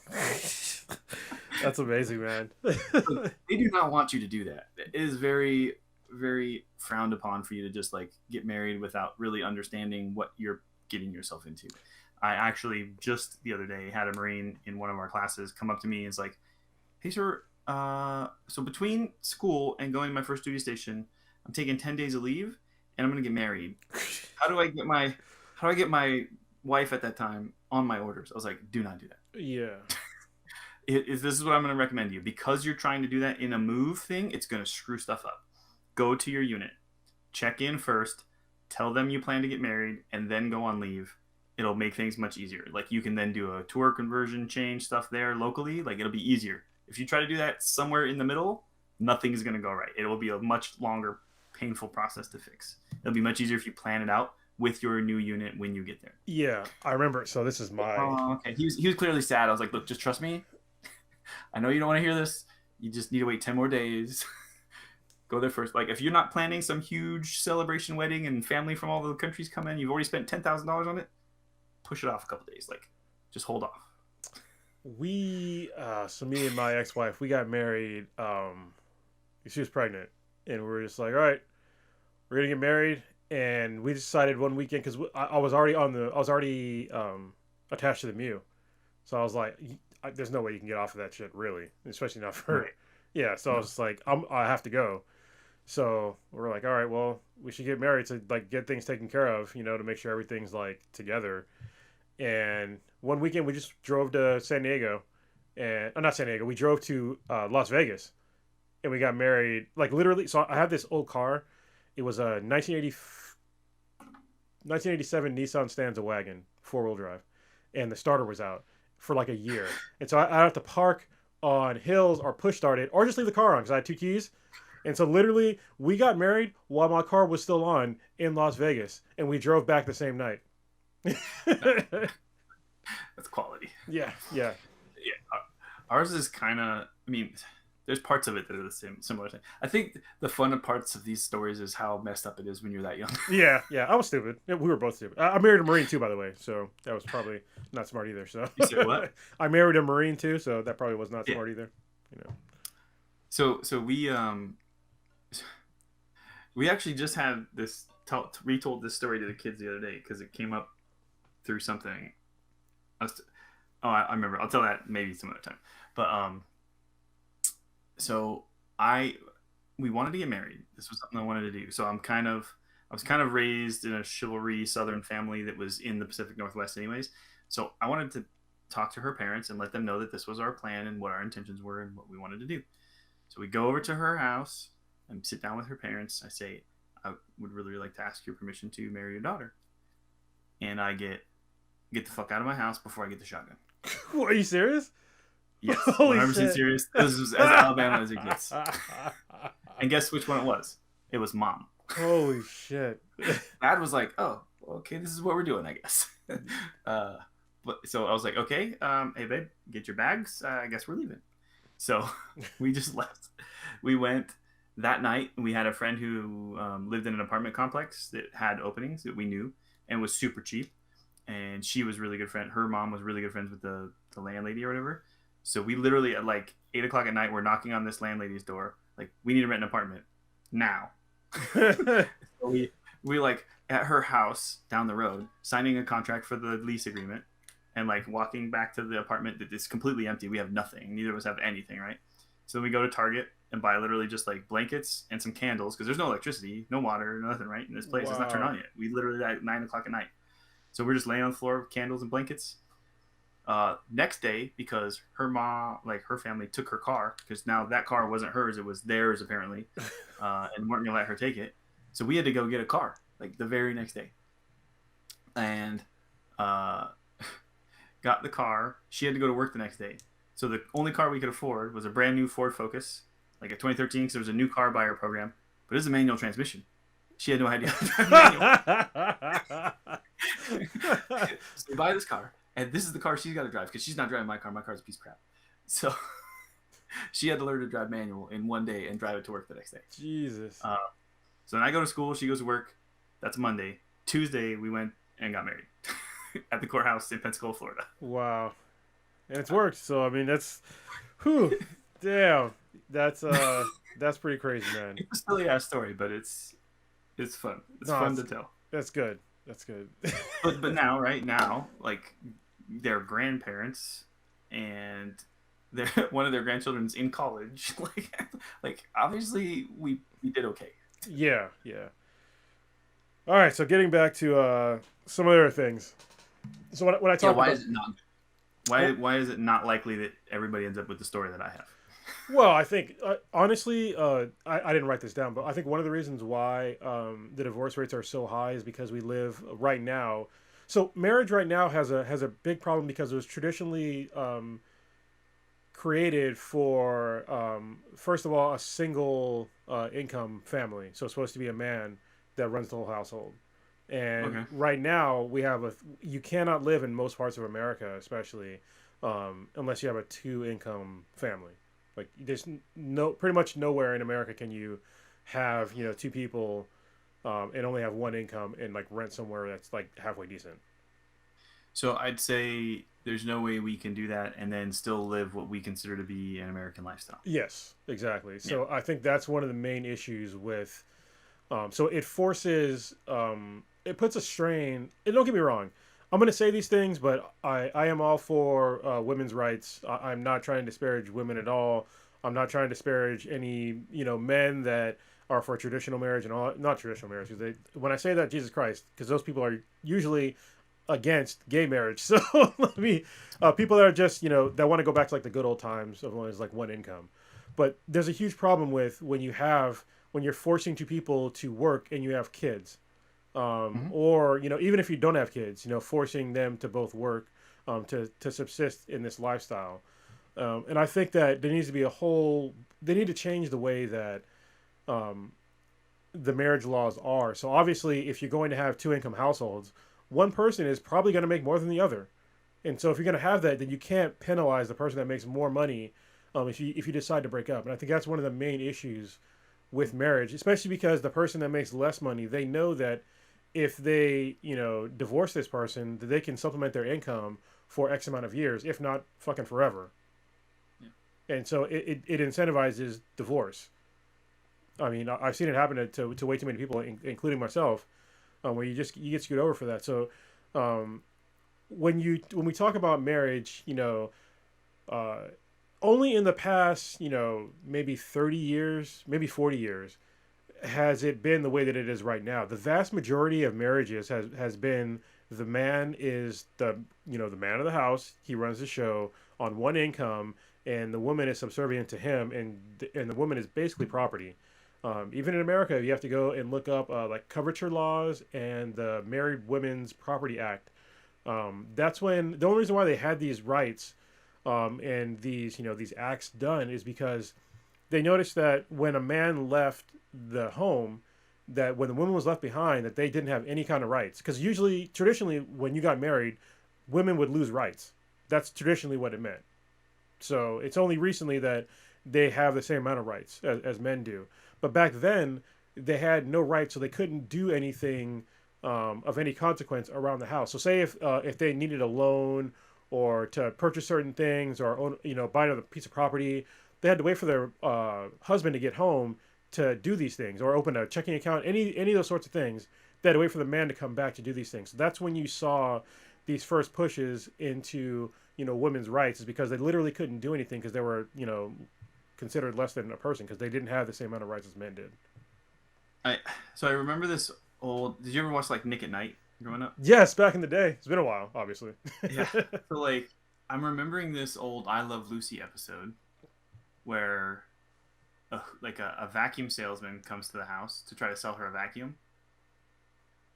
That's amazing, man. They do not want you to do that. It is very, very frowned upon for you to just like get married without really understanding what you're getting yourself into. I actually just the other day had a Marine in one of our classes come up to me and is like, "Hey, sir, so between school and going to my first duty station, I'm taking 10 days of leave and I'm gonna get married. How do I get my wife at that time on my orders?" I was like, "Do not do that. Yeah. This is what I'm going to recommend to you. Because you're trying to do that in a move thing, it's going to screw stuff up. Go to your unit, check in first, tell them you plan to get married, and then go on leave. It'll make things much easier. Like you can then do a tour conversion change stuff there locally. Like it'll be easier. If you try to do that somewhere in the middle, nothing's going to go right. It will be a much longer, painful process to fix. It'll be much easier if you plan it out with your new unit when you get there." Yeah, I remember. So this is my. Oh, okay. He was clearly sad. I was like, look, just trust me. I know you don't want to hear this. You just need to wait 10 more days. Go there first. Like, if you're not planning some huge celebration wedding and family from all the countries come in, you've already spent $10,000 on it, push it off a couple days. Like, just hold off. So me and my ex-wife, we got married. She was pregnant, and we were just like, all right, we're gonna get married, and we decided one weekend because I was already attached to the Mew, so I was like, there's no way you can get off of that shit, really, especially not for. Right. Yeah, so I was like, I have to go. So we're like, all right, well, we should get married to like get things taken care of, to make sure everything's like together. And one weekend we just drove to San Diego, and not San Diego, we drove to Las Vegas, and we got married like literally. So I have this old car. It was a 1987 Nissan Stanza wagon, 4-wheel drive, and the starter was out for like a year. And so I have to park on hills or push start it or just leave the car on because I had 2 keys. And so literally we got married while my car was still on in Las Vegas, and we drove back the same night. That's quality. Yeah. Yeah. Ours is kind of, I mean, there's parts of it that are the similar thing. I think the fun parts of these stories is how messed up it is when you're that young. Yeah. I was stupid. Yeah, we were both stupid. I married a Marine too, by the way, so that was probably not smart either. So You said what? I married a Marine too, so that probably was not smart either. So we actually just had this retold this story to the kids the other day because it came up through something. I remember. I'll tell that maybe some other time. But so we wanted to get married. This was something I wanted to do. So I was kind of raised in a chivalry Southern family that was in the Pacific Northwest, anyways. So I wanted to talk to her parents and let them know that this was our plan and what our intentions were and what we wanted to do. So we go over to her house and sit down with her parents. I say, I would really like to ask your permission to marry your daughter. And I get the fuck out of my house before I get the shotgun. Are you serious? Yes, Holy 100% shit. serious. This was as Alabama as it gets. And guess which one it was? It was Mom. Holy shit. Dad was like, oh, okay, this is what we're doing, I guess. But so I was like, okay, hey babe, get your bags. I guess we're leaving. So we just left. We went that night. We had a friend who lived in an apartment complex that had openings that we knew and was super cheap. And she was really good friend. Her mom was really good friends with the landlady or whatever. So we literally at like 8 o'clock at night, we're knocking on this landlady's door. Like, we need to rent an apartment now. So we like at her house down the road, signing a contract for the lease agreement. and like walking back to the apartment that is completely empty. We have nothing. Neither of us have anything, right? So then we go to Target and buy literally just like blankets and some candles because there's no electricity, no water, nothing, right? In this place, it's not turned Wow. on yet. We literally at 9 o'clock at night. So we're just laying on the floor with candles and blankets. Next day, because her mom, like her family, took her car because now that car wasn't hers; it was theirs apparently, and weren't gonna let her take it. So we had to go get a car like the very next day, and uh, got the car. She had to go to work the next day, so the only car we could afford was a brand new Ford Focus, like a 2013, because there was a new car buyer program, but it was a manual transmission. She had no idea how to drive manual. So we buy this car, and this is the car she's got to drive because she's not driving my car. My car's a piece of crap. So she had to learn to drive manual in one day and drive it to work the next day. Jesus. So then I go to school. She goes to work. That's Monday. Tuesday, we went and got married at the courthouse in Pensacola, Florida. Wow. And it's worked. So I mean, that's, whew, damn. That's pretty crazy, man. It's a silly ass story, but it's fun. It's No, fun to tell. That's good. That's good. But now, right now, like their grandparents and their one of their grandchildren's in college. Like obviously we did okay. Yeah, yeah. All right, so getting back to some other things. So when I talk Why about, is it not? Why is it not likely that everybody ends up with the story that I have? well, I think honestly, I didn't write this down, but I think one of the reasons why the divorce rates are so high is because we live right now. So marriage right now has a big problem because it was traditionally created for first of all a single income family. So it's supposed to be a man that runs the whole household. And Okay. right now we have you cannot live in most parts of America, especially unless you have a two income family. Like there's pretty much nowhere in America can you have two people and only have one income and like rent somewhere that's like halfway decent. So I'd say there's no way we can do that and then still live what we consider to be an American lifestyle. Yes, exactly. So I think that's one of the main issues with. So it forces, it puts a strain. And don't get me wrong, I'm going to say these things, but I am all for women's rights. I'm not trying to disparage women at all. I'm not trying to disparage any men that are for traditional marriage and all. Not traditional marriage. When I say that, Jesus Christ, because those people are usually against gay marriage. So let me people that are just that want to go back to like the good old times of when there's like one income. But there's a huge problem with when you're forcing two people to work and you have kids, or even if you don't have kids, forcing them to both work to subsist in this lifestyle. And I think that there needs to be they need to change the way that the marriage laws are. So obviously, if you're going to have two income households, one person is probably going to make more than the other. And so if you're going to have that, then you can't penalize the person that makes more money if you decide to break up. And I think that's one of the main issues with marriage, especially because the person that makes less money, they know that if they divorce this person, that they can supplement their income for X amount of years, if not fucking forever. Yeah. And so it incentivizes divorce. I mean, I've seen it happen to way too many people, including myself, where you get screwed over for that. So when we talk about marriage, only in the past, maybe 30 years, maybe 40 years, has it been the way that it is right now. The vast majority of marriages has been the man is the man of the house. He runs the show on one income, and the woman is subservient to him, and the woman is basically property. Even in America, you have to go and look up like coverture laws and the Married Women's Property Act. That's when the only reason why they had these rights and these acts done is because they noticed that when a man left the home, that when the woman was left behind, that they didn't have any kind of rights. Because traditionally, when you got married, women would lose rights. That's traditionally what it meant. So it's only recently that they have the same amount of rights as men do. But back then, they had no rights, so they couldn't do anything of any consequence around the house. So say if they needed a loan or to purchase certain things or buy another piece of property, they had to wait for their husband to get home to do these things, or open a checking account, any of those sorts of things. They had to wait for the man to come back to do these things. So that's when you saw these first pushes into women's rights is because they literally couldn't do anything because they were considered less than a person because they didn't have the same amount of rights as men did. So I remember this old. Did you ever watch like Nick at Night growing up? Yes, back in the day. It's been a while, obviously. Yeah. So like I'm remembering this old I Love Lucy episode where a vacuum salesman comes to the house to try to sell her a vacuum.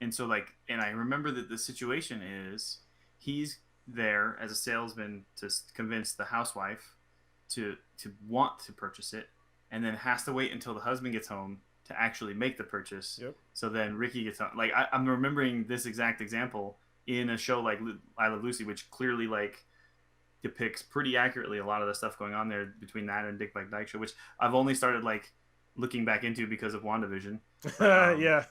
And so and I remember that the situation is he's there as a salesman to convince the housewife to want to purchase it, and then has to wait until the husband gets home to actually make the purchase. Yep. So then Ricky gets home. Like I'm remembering this exact example in a show like I Love Lucy, which clearly like depicts pretty accurately a lot of the stuff going on there between that and Dick Van Dyke Show, which I've only started like looking back into because of WandaVision. But, yeah.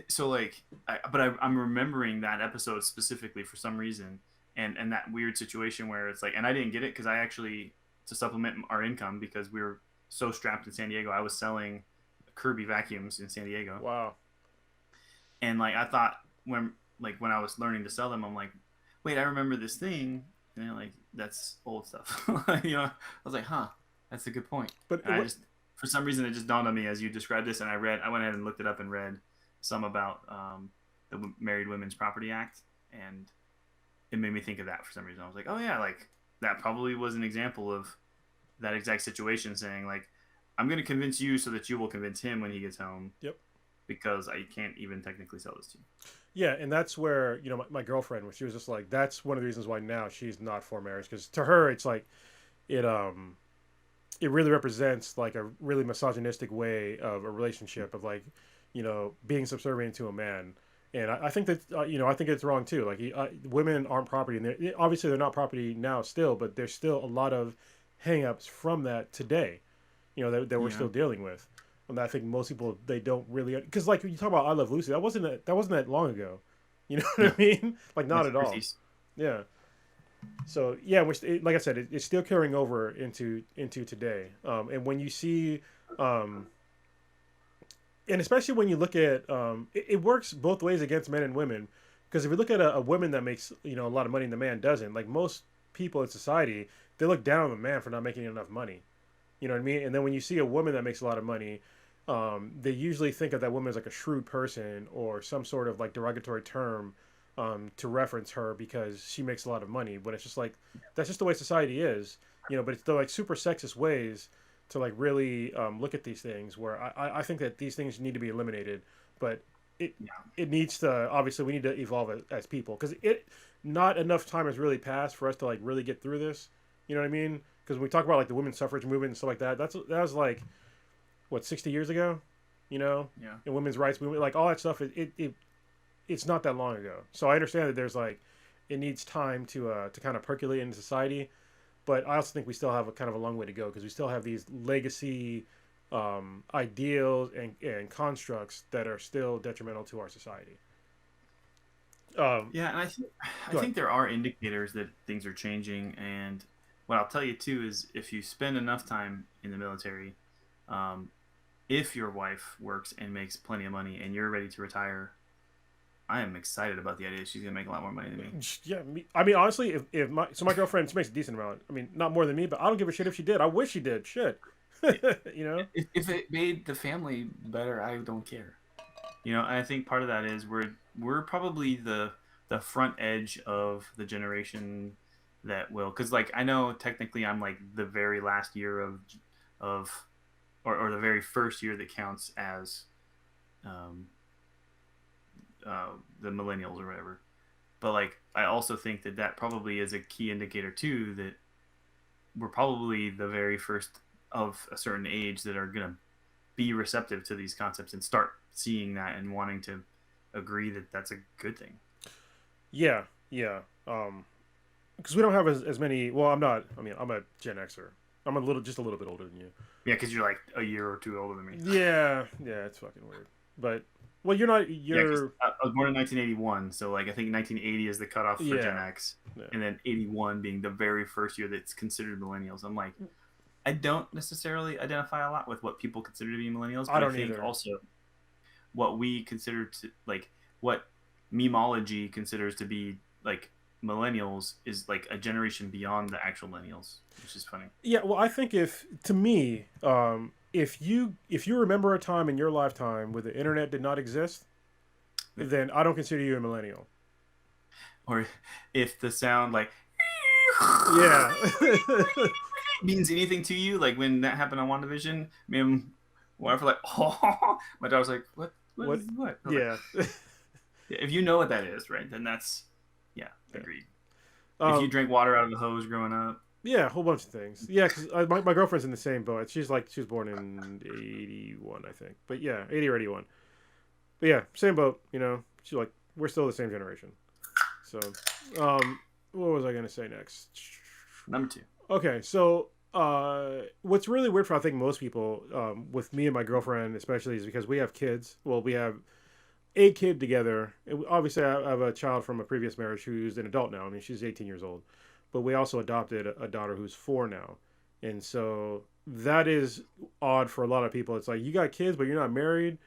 so like, I'm remembering that episode specifically for some reason, and that weird situation where it's like, and I didn't get it because I actually, to supplement our income because we were so strapped in San Diego, I was selling Kirby vacuums in San Diego. Wow. And like I thought when I was learning to sell them, I'm like, wait, I remember this thing. And they're like, that's old stuff. I was like, huh, that's a good point. But I just, for some reason, it just dawned on me as you described this, and I went ahead and looked it up and read some about the Married Women's Property Act, and it made me think of that for some reason. I was like, oh yeah, like that probably was an example of that exact situation, saying like, I'm going to convince you so that you will convince him when he gets home. Yep. Because I can't even technically sell this to you. Yeah, and that's where my girlfriend, when she was just like, that's one of the reasons why now she's not for marriage, because to her it's like it really represents like a really misogynistic way of a relationship of like being subservient to a man. And I think that I think it's wrong too. Like women aren't property, and obviously they're not property now still, but there's still a lot of hang-ups from that today, that we're still dealing with. And I think most people, they don't really, because like when you talk about I Love Lucy, that wasn't that long ago. You know what I mean? Like not at all. Yeah. So yeah, which like I said, it's still carrying over into today. And when you see, and especially when you look at, it works both ways against men and women. Because if you look at a woman that makes a lot of money and the man doesn't, like most people in society, they look down on the man for not making enough money. You know what I mean? And then when you see a woman that makes a lot of money, they usually think of that woman as like a shrewd person or some sort of like derogatory term to reference her because she makes a lot of money. But it's just like, that's just the way society is, but it's the like super sexist ways to like really look at these things where I think that these things need to be eliminated. But it needs to, obviously we need to evolve as people, because not enough time has really passed for us to like really get through this. You know what I mean? Because when we talk about like the women's suffrage movement and stuff like that, that was like, what, 60 years ago, and women's rights movement, like all that stuff, it's not that long ago. So I understand that there's like, it needs time to kind of percolate into society, but I also think we still have a kind of a long way to go, because we still have these legacy ideals and constructs that are still detrimental to our society. And I think there are indicators that things are changing, and what I'll tell you too is if you spend enough time in the military, if your wife works and makes plenty of money and you're ready to retire, I am excited about the idea she's gonna make a lot more money than me. Yeah, I mean honestly, if my girlfriend, she makes a decent amount. I mean, not more than me, but I don't give a shit if she did. I wish she did. Shit, If it made the family better, I don't care. And I think part of that is we're probably the front edge of the generation that will, because like I know technically I'm like the very last year of or the very first year that counts as the millennials or whatever, but like I also think that probably is a key indicator too, that we're probably the very first of a certain age that are gonna be receptive to these concepts and start seeing that and wanting to agree that that's a good thing. Yeah. Because we don't have as many. Well, I'm not. I mean, I'm a Gen Xer. I'm just a little bit older than you. Yeah, because you're like a year or two older than me. Yeah, it's fucking weird. But well, you're not. You're. I was born in 1981, so like I think 1980 is the cutoff for Gen X, and then 81 being the very first year that's considered millennials. I'm like, I don't necessarily identify a lot with what people consider to be millennials, but I think either. Also what we consider to like what memology considers to be like millennials is like a generation beyond the actual millennials, which is funny. Yeah, well, I think if to me, if you remember a time in your lifetime where the internet did not exist, then I don't consider you a millennial. Or if the sound like Yeah. means anything to you, like when that happened on WandaVision, me and my wife were like, oh, my daughter was like, what? What What? is what? I was Yeah. like, if you know what that is, right? Then that's yeah, agreed. If you Um, drink water out of the hose growing up, yeah, a whole bunch of things. Yeah, because my girlfriend's in the same boat. She was born in 81, I think. But yeah, 80 or 81. But yeah, same boat. You know, she's like, we're still the same generation. So, what was I gonna say next? number 2. Okay, so what's really weird for I think most people, with me and my girlfriend especially, is because we have kids. Well, we have a kid together. Obviously, I have a child from a previous marriage who's an adult now. I mean, she's 18 years old, but we also adopted a daughter who's 4 now, and so that is odd for a lot of people. It's like you got kids, but you're not married,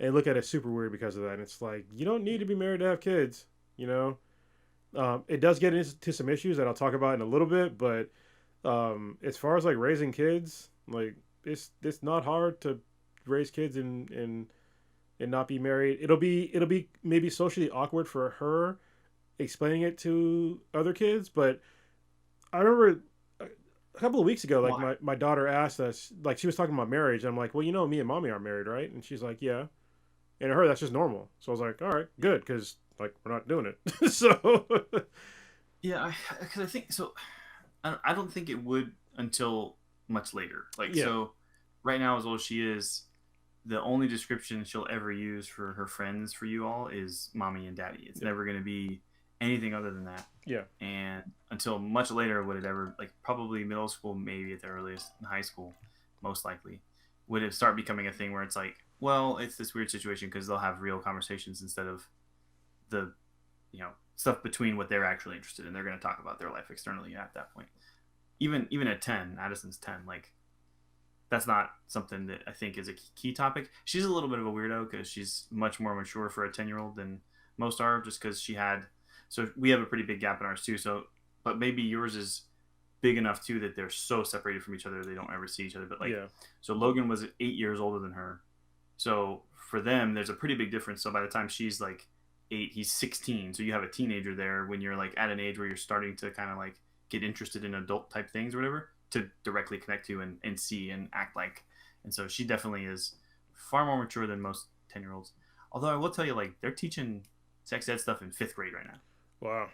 and look at it super weird because of that. And it's like you don't need to be married to have kids, you know. It does get into some issues that I'll talk about in a little bit, but as far as like raising kids, like it's not hard to raise kids and not be married. It'll be maybe socially awkward for her explaining it to other kids, but I remember a couple of weeks ago, like Why? my daughter asked us, like she was talking about marriage. I'm like, well, you know, me and mommy aren't married, right? And she's like, yeah. And to her, that's just normal. So I was like, all right, good, because like we're not doing it. So Yeah, because I think so. I don't think it would until much later. Like yeah, so, right now, as old as she is, the only description she'll ever use for her friends for you all is mommy and daddy. It's yeah, never going to be anything other than that. yeah, And until much later, would it ever like probably middle school, maybe at the earliest, in high school, most likely, would it start becoming a thing where it's like, well, it's this weird situation because they'll have real conversations instead of the stuff between what they're actually interested in. They're going to talk about their life externally at that point. Even at 10, Addison's 10, like that's not something that I think is a key topic. She's a little bit of a weirdo because she's much more mature for a 10-year-old than most are, just because she had. So we have a pretty big gap in ours too. So, but maybe yours is big enough too that they're so separated from each other they don't ever see each other. But like, yeah, so Logan was 8 years older than her. So for them, there's a pretty big difference. So by the time she's like 8, he's 16. So you have a teenager there when you're like at an age where you're starting to kind of like get interested in adult type things or whatever to directly connect to and see and act like. And so she definitely is far more mature than most 10-year-olds. Although I will tell you, like, they're teaching sex ed stuff in 5th grade right now. wow,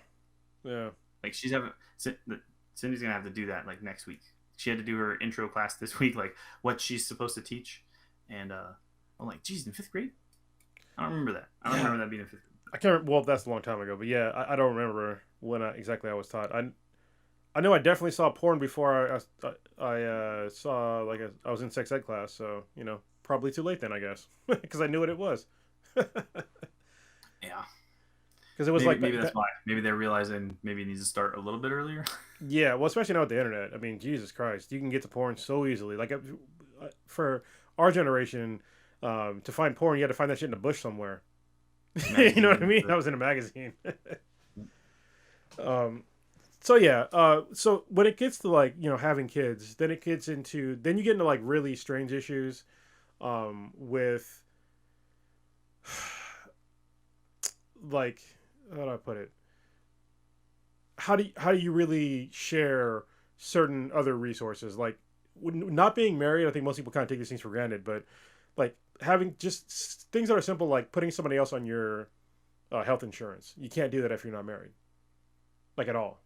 yeah, Like, Cindy's going to have to do that, like, next week. She had to do her intro class this week, like, what she's supposed to teach. And I'm like, geez, in 5th grade? I don't remember that. I don't remember that being in 5th grade. I can't. Well, that's a long time ago, but yeah, I don't remember when exactly I was taught. I know I definitely saw porn before I saw like I was in sex ed class, so you know probably too late then I guess because I knew what it was. Yeah. Because it was Maybe that's why. Maybe they're realizing maybe it needs to start a little bit earlier. yeah, well, especially now with the internet. I mean, Jesus Christ, you can get to porn so easily. Like for our generation, to find porn, you had to find that shit in a bush somewhere. You know what I mean? That was in a magazine. So yeah, so when it gets to like having kids, then it gets into then you get into like really strange issues, with like how do I put it? How do you really share certain other resources? Like not being married, I think most people kind of take these things for granted, but like having just things that are simple, like putting somebody else on your health insurance. You can't do that if you're not married, like at all.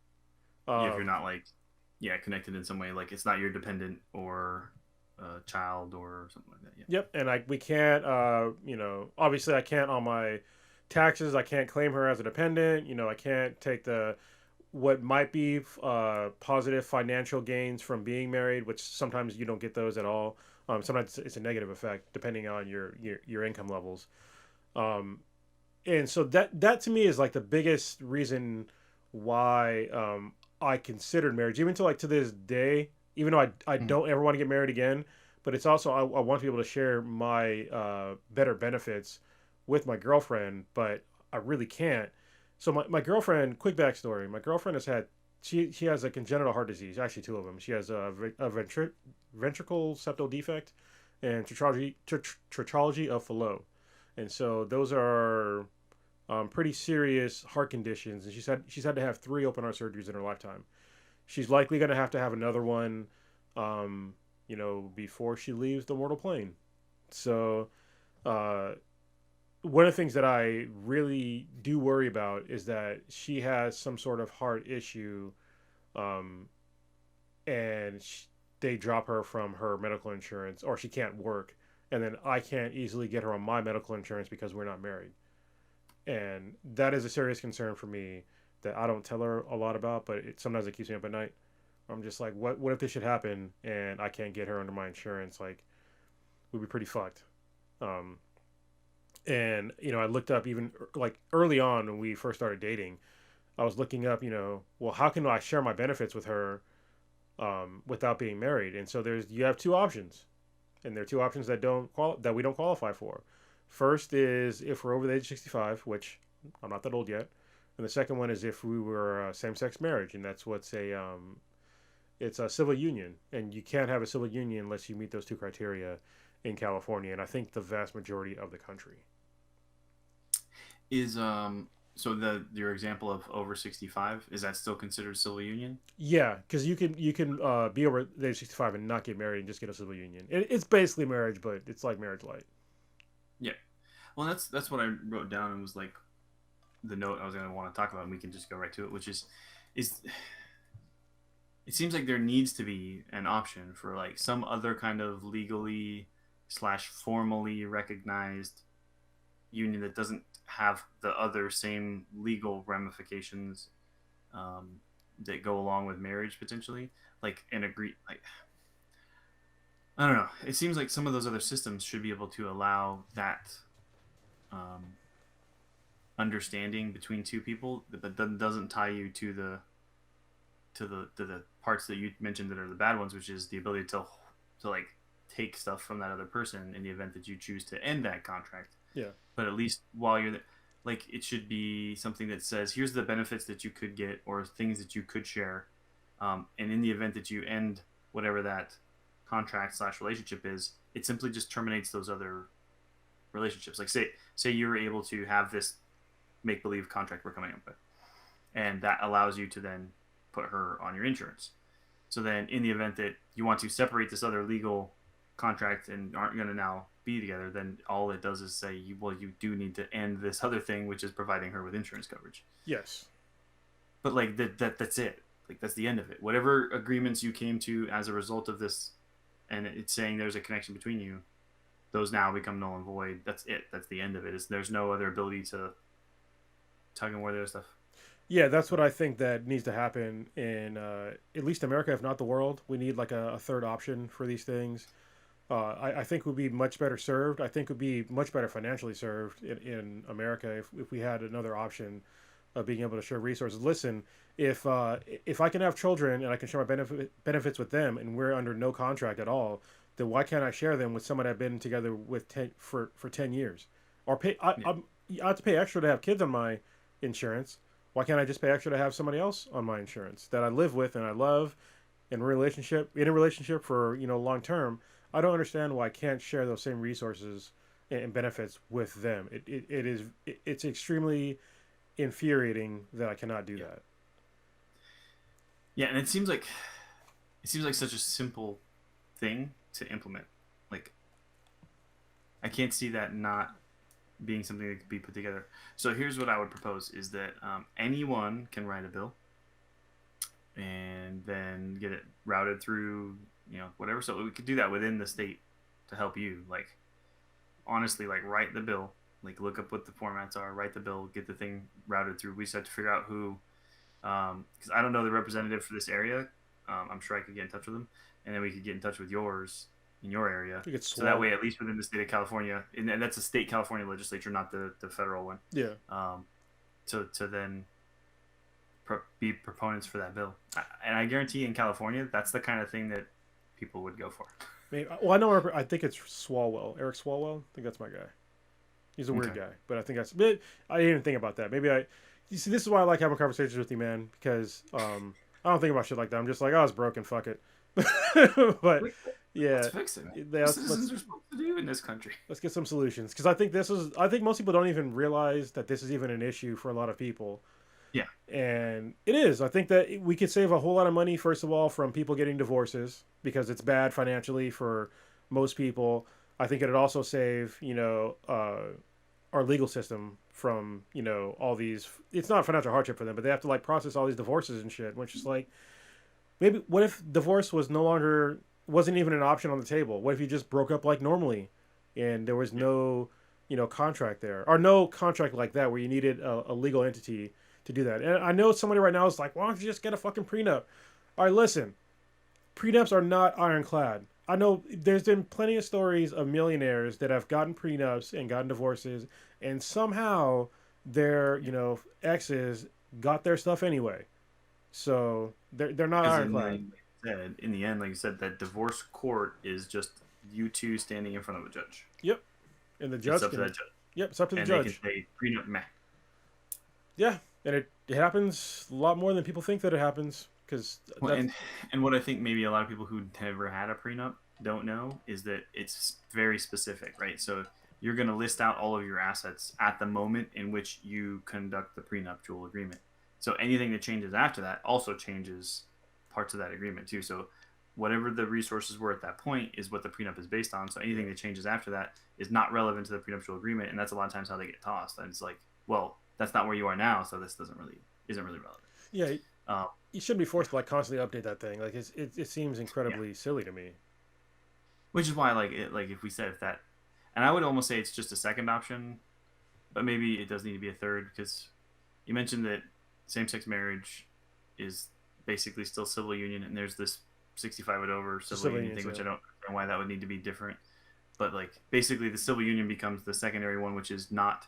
Yeah, if you're not like, yeah, connected in some way, like it's not your dependent or child or something like that. Yeah. Yep, and we can't. Obviously, I can't on my taxes. I can't claim her as a dependent. I can't take the what might be positive financial gains from being married, which sometimes you don't get those at all. Sometimes it's a negative effect depending on your income levels. And so that to me is like the biggest reason why I considered marriage, even to this day. Even though I don't ever want to get married again, but it's also I want to be able to share my better benefits with my girlfriend. But I really can't. So my girlfriend, quick backstory. My girlfriend has had she has a congenital heart disease. Actually, two of them. She has a ventricle septal defect and tetralogy of Fallot, and so those are pretty serious heart conditions. And she's had to have three open heart surgeries in her lifetime. She's likely going to have another one, before she leaves the mortal plane. So, uh, one of the things that I really do worry about is that she has some sort of heart issue, um, and they drop her from her medical insurance, or she can't work, and then I can't easily get her on my medical insurance because we're not married, and that is a serious concern for me that I don't tell her a lot about, but sometimes it keeps me up at night. I'm just like, what if this should happen and I can't get her under my insurance? Like, we'd be pretty fucked. Um, and I looked up even like early on when we first started dating. I was looking up, well, how can I share my benefits with her without being married? And so you have two options, and there are two options that we don't qualify for. First is if we're over the age of 65, which I'm not that old yet, and the second one is if we were same-sex marriage, and that's what's it's a civil union, and you can't have a civil union unless you meet those two criteria in California, and I think the vast majority of the country. Is so your example of over 65, is that still considered civil union? Yeah, because you can be over the age of 65 and not get married and just get a civil union. It's basically marriage, but it's like marriage light. Yeah. Well, that's what I wrote down and was like the note I was going to want to talk about, and we can just go right to it, which is it seems like there needs to be an option for like some other kind of legally slash formally recognized union that doesn't have the other same legal ramifications that go along with marriage potentially, like an agree like I don't know. It seems like some of those other systems should be able to allow that um, understanding between two people that doesn't tie you to the parts that you mentioned that are the bad ones, which is the ability to like take stuff from that other person in the event that you choose to end that contract. Yeah. But at least while you're there, like it should be something that says here's the benefits that you could get or things that you could share, and in the event that you end whatever that contract slash relationship is, it simply just terminates those other relationships. Like say you're able to have this make believe contract we're coming up with, and that allows you to then put her on your insurance. So then, in the event that you want to separate this other legal contract and aren't going to now be together, then all it does is say, you do need to end this other thing, which is providing her with insurance coverage. Yes. But like that's it. Like that's the end of it. Whatever agreements you came to as a result of this, and it's saying there's a connection between you, those now become null and void. That's it. That's the end of it. There's no other ability to tug and war the other stuff. Yeah, that's what I think that needs to happen in at least America, if not the world. We need like a third option for these things. I think would be much better served. I think would be much better financially served in America if we had another option of being able to share resources. Listen, if I can have children and I can share my benefits with them, and we're under no contract at all, then why can't I share them with someone I've been together with for 10 years, or pay? I have to pay extra to have kids on my insurance. Why can't I just pay extra to have somebody else on my insurance that I live with and I love, in a relationship for long term? I don't understand why I can't share those same resources and benefits with them. It's extremely infuriating that I cannot do that. Yeah, and it seems like such a simple thing to implement. Like I can't see that not being something that could be put together. So here's what I would propose is that anyone can write a bill and then get it routed through, whatever. So we could do that within the state to help you. Like, honestly, like write the bill, like look up what the formats are, write the bill, get the thing routed through. We just have to figure out who, because I don't know the representative for this area. I'm sure I could get in touch with them, and then we could get in touch with yours in your area. So that way, at least within the state of California, and that's a state California legislature, not the federal one. Yeah. To then be proponents for that bill, and I guarantee in California, that's the kind of thing that people would go for. Maybe, well, I know. I think it's Swalwell, Eric Swalwell. I think that's my guy. He's a weird Okay. guy, but I think that's. But I didn't even think about that. Maybe I. You see, this is why I like having conversations with you, man, because I don't think about shit like that. I'm just like, oh, it's broken, fuck it. But Wait, let's yeah, fix it. What let's citizens are supposed to do in this country. let's get some solutions because I think this is. I think most people don't even realize that this is even an issue for a lot of people, Yeah. and it is. I think that we could save a whole lot of money, first of all, from people getting divorces because it's bad financially for most people. I think it'd also save, our legal system from, all these. It's not financial hardship for them, but they have to like process all these divorces and shit, which is like maybe what if divorce was no longer wasn't even an option on the table? What if you just broke up like normally, and there was no, contract there or no contract like that where you needed a legal entity to do that? And I know somebody right now is like, why don't you just get a fucking prenup? All right, listen, prenups are not ironclad. I know there's been plenty of stories of millionaires that have gotten prenups and gotten divorces, and somehow their exes got their stuff anyway. So they're not Because ironclad. in the end, like you said, that divorce court is just you two standing in front of a judge. Yep, and the It's judge up to that can. judge, Yep, it's up to the and they can judge. say prenup meh. Yeah, and it happens a lot more than people think that it happens because Well, that's and what I think maybe a lot of people who never had a prenup don't know is that it's very specific, right? So you're going to list out all of your assets at the moment in which you conduct the prenuptial agreement. So anything that changes after that also changes parts of that agreement too. So whatever the resources were at that point is what the prenup is based on. So anything that changes after that is not relevant to the prenuptial agreement, and that's a lot of times how they get tossed. And it's like, well, that's not where you are now, so this doesn't really isn't really relevant. yeah. Um, You shouldn't be yeah, forced to like constantly update that thing. Like it seems yeah. incredibly silly to me. Which is why, like, if we said if that, and I would almost say it's just a second option, but maybe it does need to be a third because you mentioned that same-sex marriage is basically still civil union, and there's this 65 and over It's a civil union civilians, thing, which yeah. I don't understand why that would need to be different. But like, basically, the civil union becomes the secondary one, which is not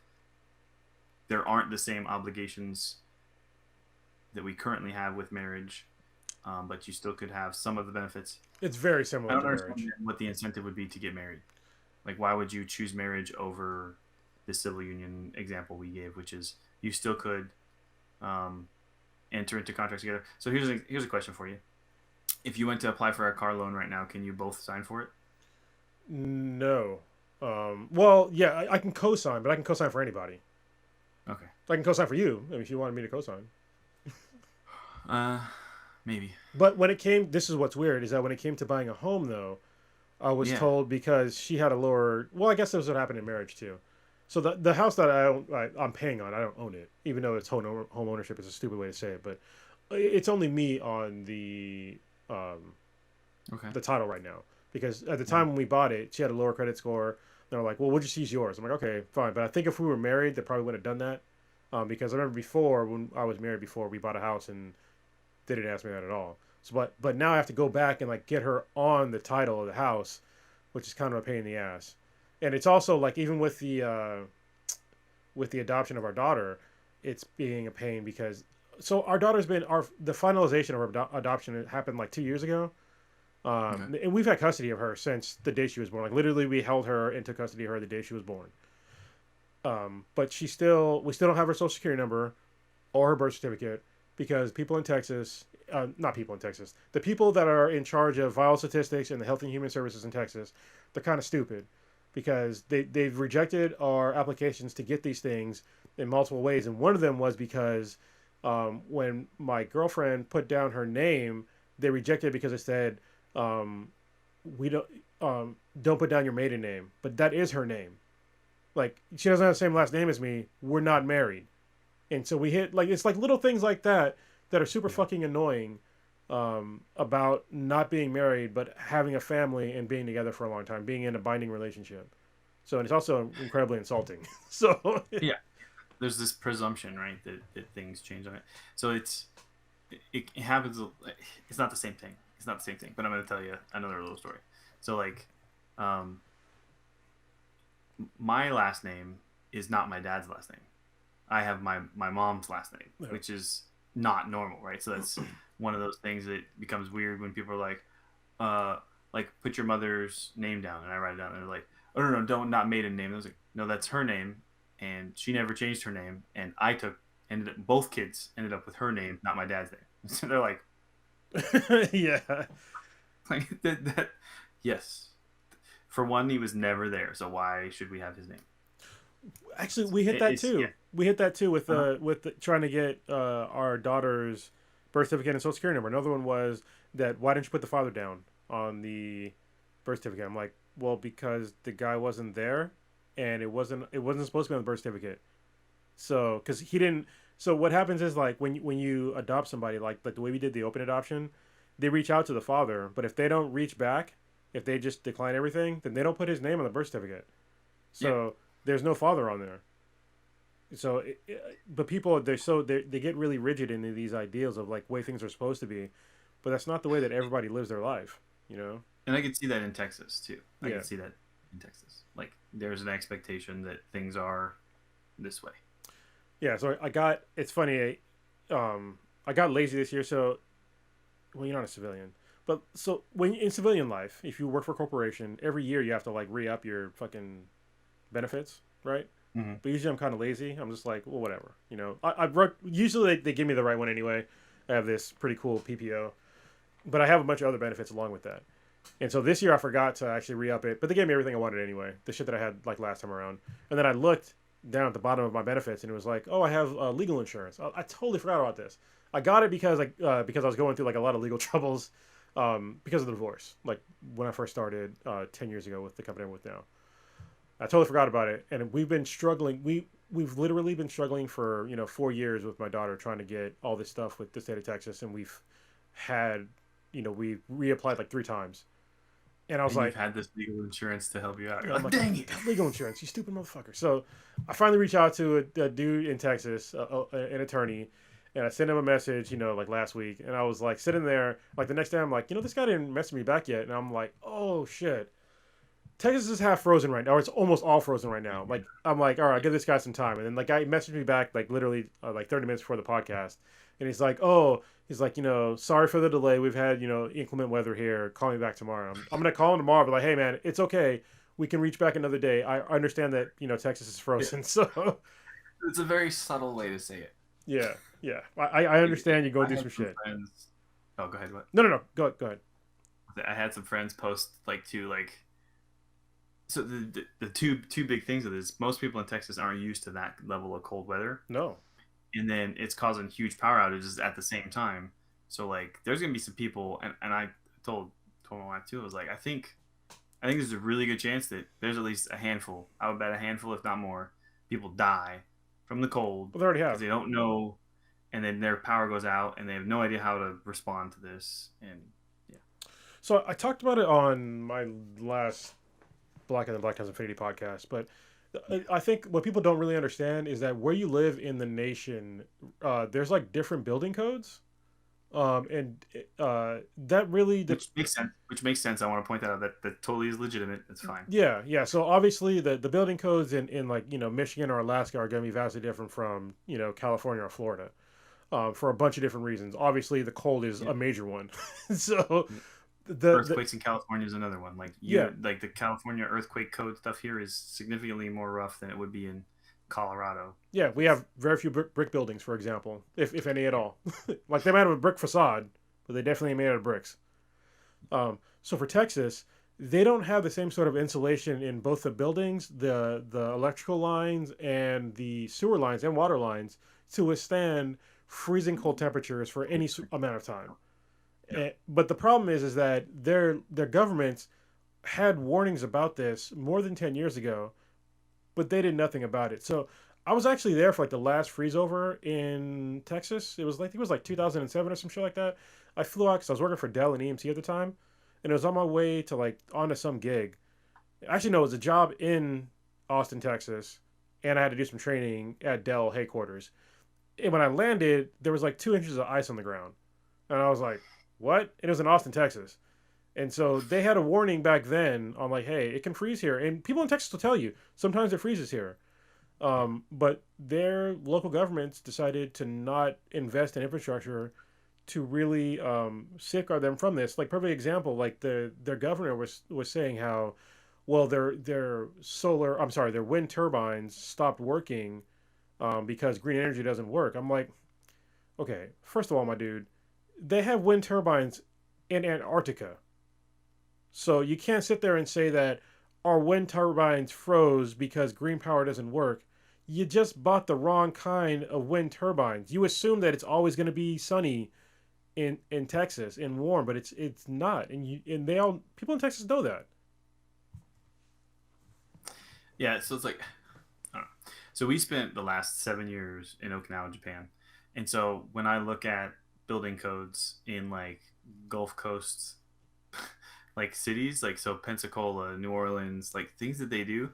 there aren't the same obligations that we currently have with marriage, but you still could have some of the benefits. It's very I similar don't to understand marriage. what the incentive would be to get married. Like, why would you choose marriage over the civil union example we gave, which is you still could um, enter into contracts together. So here's a question for you: if you went to apply for a car loan right now, can you both sign for it? No. Well, yeah, I can co-sign, but I can co-sign for anybody. Okay. I can co-sign for you if you wanted me to co-sign. Uh, maybe. But when it came, this is what's weird is that when it came to buying a home, though, I was Yeah. told because she had a lower. Well, I guess this what happened in marriage too. So the house that I'm paying on, I don't own it, even though it's home ownership is a stupid way to say it, but it's only me on um, Okay. the title right now because at the Mhm. time when we bought it, she had a lower credit score. They're like, well, we'll just use yours. I'm like, okay, fine. But I think if we were married, they probably would have done that. Because I remember before when I was married before we bought a house and they didn't ask me that at all. So but now I have to go back and like get her on the title of the house, which is kind of a pain in the ass. And it's also like even with the adoption of our daughter, it's being a pain because so our daughter's been our the finalization of her adoption happened like 2 years ago. Okay. And we've had custody of her since the day she was born. Like literally, we held her and took custody of her the day she was born. But we still don't have her social security number or her birth certificate because people in Texas, not people in Texas, the people that are in charge of vital statistics and the Health and Human Services in Texas, they're kind of stupid because they've rejected our applications to get these things in multiple ways. And one of them was because when my girlfriend put down her name, they rejected it because it said, um, we don't put down your maiden name, but that is her name. Like she doesn't have the same last name as me. We're not married, and so we hit like it's like little things like that that are super Yeah. fucking annoying about not being married but having a family and being together for a long time, being in a binding relationship. So and it's also incredibly insulting. So Yeah. There's this presumption, right, that things change on it. So it happens. It's not the same thing. It's not the same thing. But I'm going to tell you another little story. So like, um, my last name is not my dad's last name. I have my mom's last name, yeah. which is not normal, right? So that's one of those things that becomes weird when people are like put your mother's name down, and I write it down, and they're like, Oh no, no, don't not maiden name. I was like, no, that's her name, and she never changed her name, and ended up both kids ended up with her name, not my dad's name. So they're like, Yeah. that yes. For one, he was never there, so why should we have his name? Actually, we hit that It's yeah. too. We hit that too with Uh-huh. trying to get our daughter's birth certificate and social security number. Another one was that why didn't you put the father down on the birth certificate? I'm like, well, because the guy wasn't there, and it wasn't supposed to be on the birth certificate. So because he didn't. So what happens is like when you adopt somebody like the way we did the open adoption, they reach out to the father, but if they don't reach back, if they just decline everything, then they don't put his name on the birth certificate. Yep. So there's no father on there. So, but people they get really rigid into these ideals of like way things are supposed to be, but that's not the way that everybody lives their life. You know? And I could see that in Texas too. I Yeah, can see that in Texas. Like there's an expectation that things are this way. yeah. So I got. It's funny. I got lazy this year. So, well, you're not a civilian, but so when in civilian life, if you work for a corporation, every year you have to like re up your fucking benefits, right? Mm-hmm. But usually I'm kind of lazy. I'm just like, well, whatever. You know, I wrote, usually they give me the right one anyway. I have this pretty cool PPO, but I have a bunch of other benefits along with that. And so this year I forgot to actually re up it, but they gave me everything I wanted anyway. The shit that I had like last time around. And then I looked down at the bottom of my benefits and it was like, oh, I have legal insurance. I totally forgot about this. I got it because I was going through like a lot of legal troubles because of the divorce. Like when I first started 10 years ago with the company I'm with now. I totally forgot about it, and we've been struggling. We've literally been struggling for 4 years with my daughter trying to get all this stuff with the state of Texas, and we've had we reapplied like 3 times, and I was And you've like, had this legal insurance to help you out. You're I'm like, like, dang it. legal insurance, you stupid motherfucker. So I finally reached out to a dude in Texas, an attorney, and I sent him a message, like last week, and I was like sitting there, like the next day, I'm like, this guy didn't message me back yet, and I'm like, oh shit. Texas is half frozen right now, or it's almost all frozen right now. Like I'm like, all right, I'll give this guy some time, and then like guy messaged me back like literally like 30 minutes before the podcast, and he's like, sorry for the delay. We've had inclement weather here. Call me back tomorrow. I'm gonna call him tomorrow, but like, hey man, it's okay. We can reach back another day. I understand that Texas is frozen, so It's a very subtle way to say it. yeah, yeah. I understand you're going I through had some some shit. friends. Oh, go ahead. What? No. Go ahead. I had some friends post so the two big things of this. Most people in Texas aren't used to that level of cold weather, No. and then it's causing huge power outages at the same time. So like, there's gonna be some people, and I told my wife too. I was like, I think there's a really good chance that there's at least a handful. I would bet a handful, if not more, people die from the cold Well, they already because have. they don't know, and then their power goes out, and they have no idea how to respond to this. And yeah, So I talked about it on my last Black and the Black House Infinity podcast, but I think what people don't really understand is that where you live in the nation, there's like different building codes, and that really which makes sense. Which makes sense. I want to point that out. That totally is legitimate. It's fine. yeah. So obviously the building codes in like Michigan or Alaska are going to be vastly different from California or Florida, for a bunch of different reasons. Obviously the cold is Yeah. a major one, so Yeah. the Earthquakes in California is another one. Like yeah. like the California earthquake code stuff here is significantly more rough than it would be in Colorado. Yeah, we have very few brick buildings, for example, if any at all. Like they might have a brick facade, but they definitely ain't made out of bricks. So for Texas, they don't have the same sort of insulation in both the buildings, the electrical lines, and the sewer lines and water lines to withstand freezing cold temperatures for any amount of time. But the problem is that their governments had warnings about this more than 10 years ago, but they did nothing about it. So I was actually there for like the last freeze over in Texas. It was like I think it was like 2007 or some shit like that. I flew out because I was working for Dell and EMC at the time, and it was on my way to like onto some gig. Actually, no, it was a job in Austin, Texas, and I had to do some training at Dell headquarters. And when I landed, there was like 2 inches of ice on the ground, and I was like, "What?" And it was in Austin, Texas. And so they had a warning back then on like, hey, it can freeze here. And people in Texas will tell you sometimes it freezes here. But their local governments decided to not invest in infrastructure to really safeguard them from this. Like perfect example, like their governor was saying how well, their wind turbines stopped working because green energy doesn't work. I'm like, okay, first of all, my dude, they have wind turbines in Antarctica. So you can't sit there and say that our wind turbines froze because green power doesn't work. You just bought the wrong kind of wind turbines. You assume that it's always going to be sunny in Texas and warm, but it's not. And they all people in Texas know that. Yeah, so it's like, I don't know. So we spent the last 7 years in Okinawa, Japan, and so when I look at building codes in like Gulf Coast, like cities, like so Pensacola, New Orleans, like things that they do,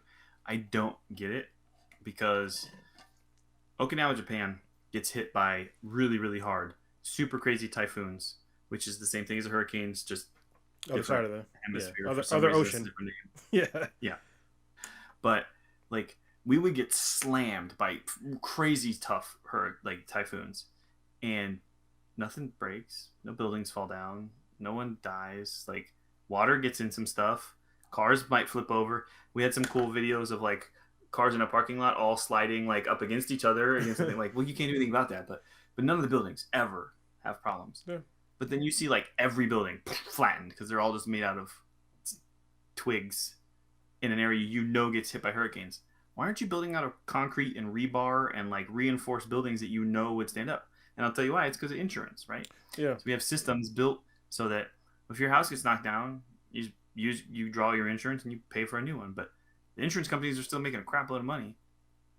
I don't get it because Okinawa, Japan gets hit by really, really hard, super crazy typhoons, which is the same thing as hurricanes, just Other side different of the yeah hemisphere. For other some other reason, it's a ocean. different name. Yeah. Yeah, but like we would get slammed by crazy tough like typhoons, and nothing breaks, no buildings fall down, no one dies. Like water gets in some stuff, cars might flip over. We had some cool videos of like cars in a parking lot all sliding like up against each other against something. Like, well, you can't do anything about that, but none of the buildings ever have problems. Yeah. But then you see like every building flattened because they're all just made out of twigs in an area gets hit by hurricanes. Why aren't you building out of concrete and rebar and like reinforced buildings that would stand up? And I'll tell you why. It's because of insurance, right? Yeah. So we have systems built so that if your house gets knocked down, you draw your insurance and you pay for a new one. But the insurance companies are still making a crap load of money.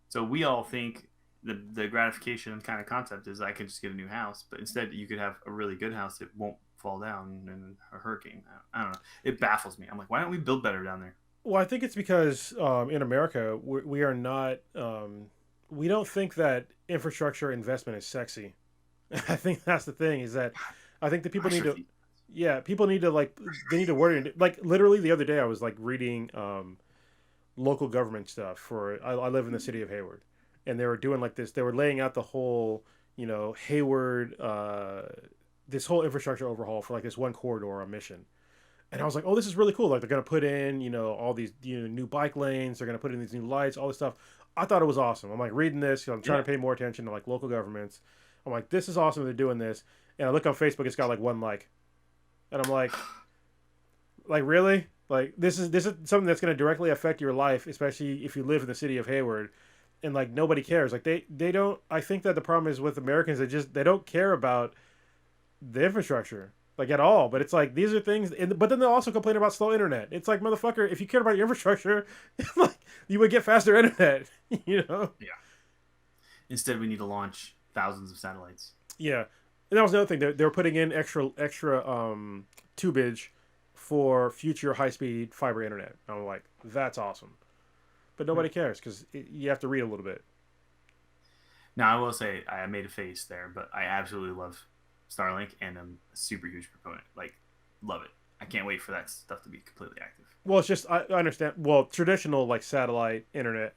So we all think the gratification kind of concept is I can just get a new house, but instead you could have a really good house that won't fall down in a hurricane. I don't know. It baffles me. I'm like, why don't we build better down there? Well, I think it's because in America we are not we don't think that infrastructure investment is sexy. I think that's the thing is that I think that I people need sure to think. people need to like they need to word it like literally the other day I was like reading local government stuff for I live in the city of Hayward, and they were doing like this. They were laying out the whole Hayward this whole infrastructure overhaul for like this one corridor on Mission. And I was like, oh, this is really cool. Like they're gonna put in, all these new bike lanes. They're gonna put in these new lights, all this stuff. I thought it was awesome. I'm like reading this. I'm trying Yeah. to pay more attention to like local governments. I'm like, this is awesome. They're doing this. And I look on Facebook. It's got like one like, and I'm like really? Like this is something that's gonna directly affect your life, especially if you live in the city of Hayward. And like nobody cares. Like they don't. I think that the problem is with Americans. They don't care about the infrastructure like at all. But it's like these are things, but then they'll also complain about slow internet. It's like motherfucker, if you cared about your infrastructure, like you would get faster internet. you know? Yeah. Instead, we need to launch thousands of satellites. Yeah, and that was another thing. They were putting in extra tubage for future high speed fiber internet. I'm like, that's awesome, but nobody cares because you have to read a little bit. Now, I will say I made a face there, but I absolutely love Starlink and I'm a super huge proponent. Like, love it. I can't wait for that stuff to be completely active. Well, it's just I understand. Well, traditional like satellite internet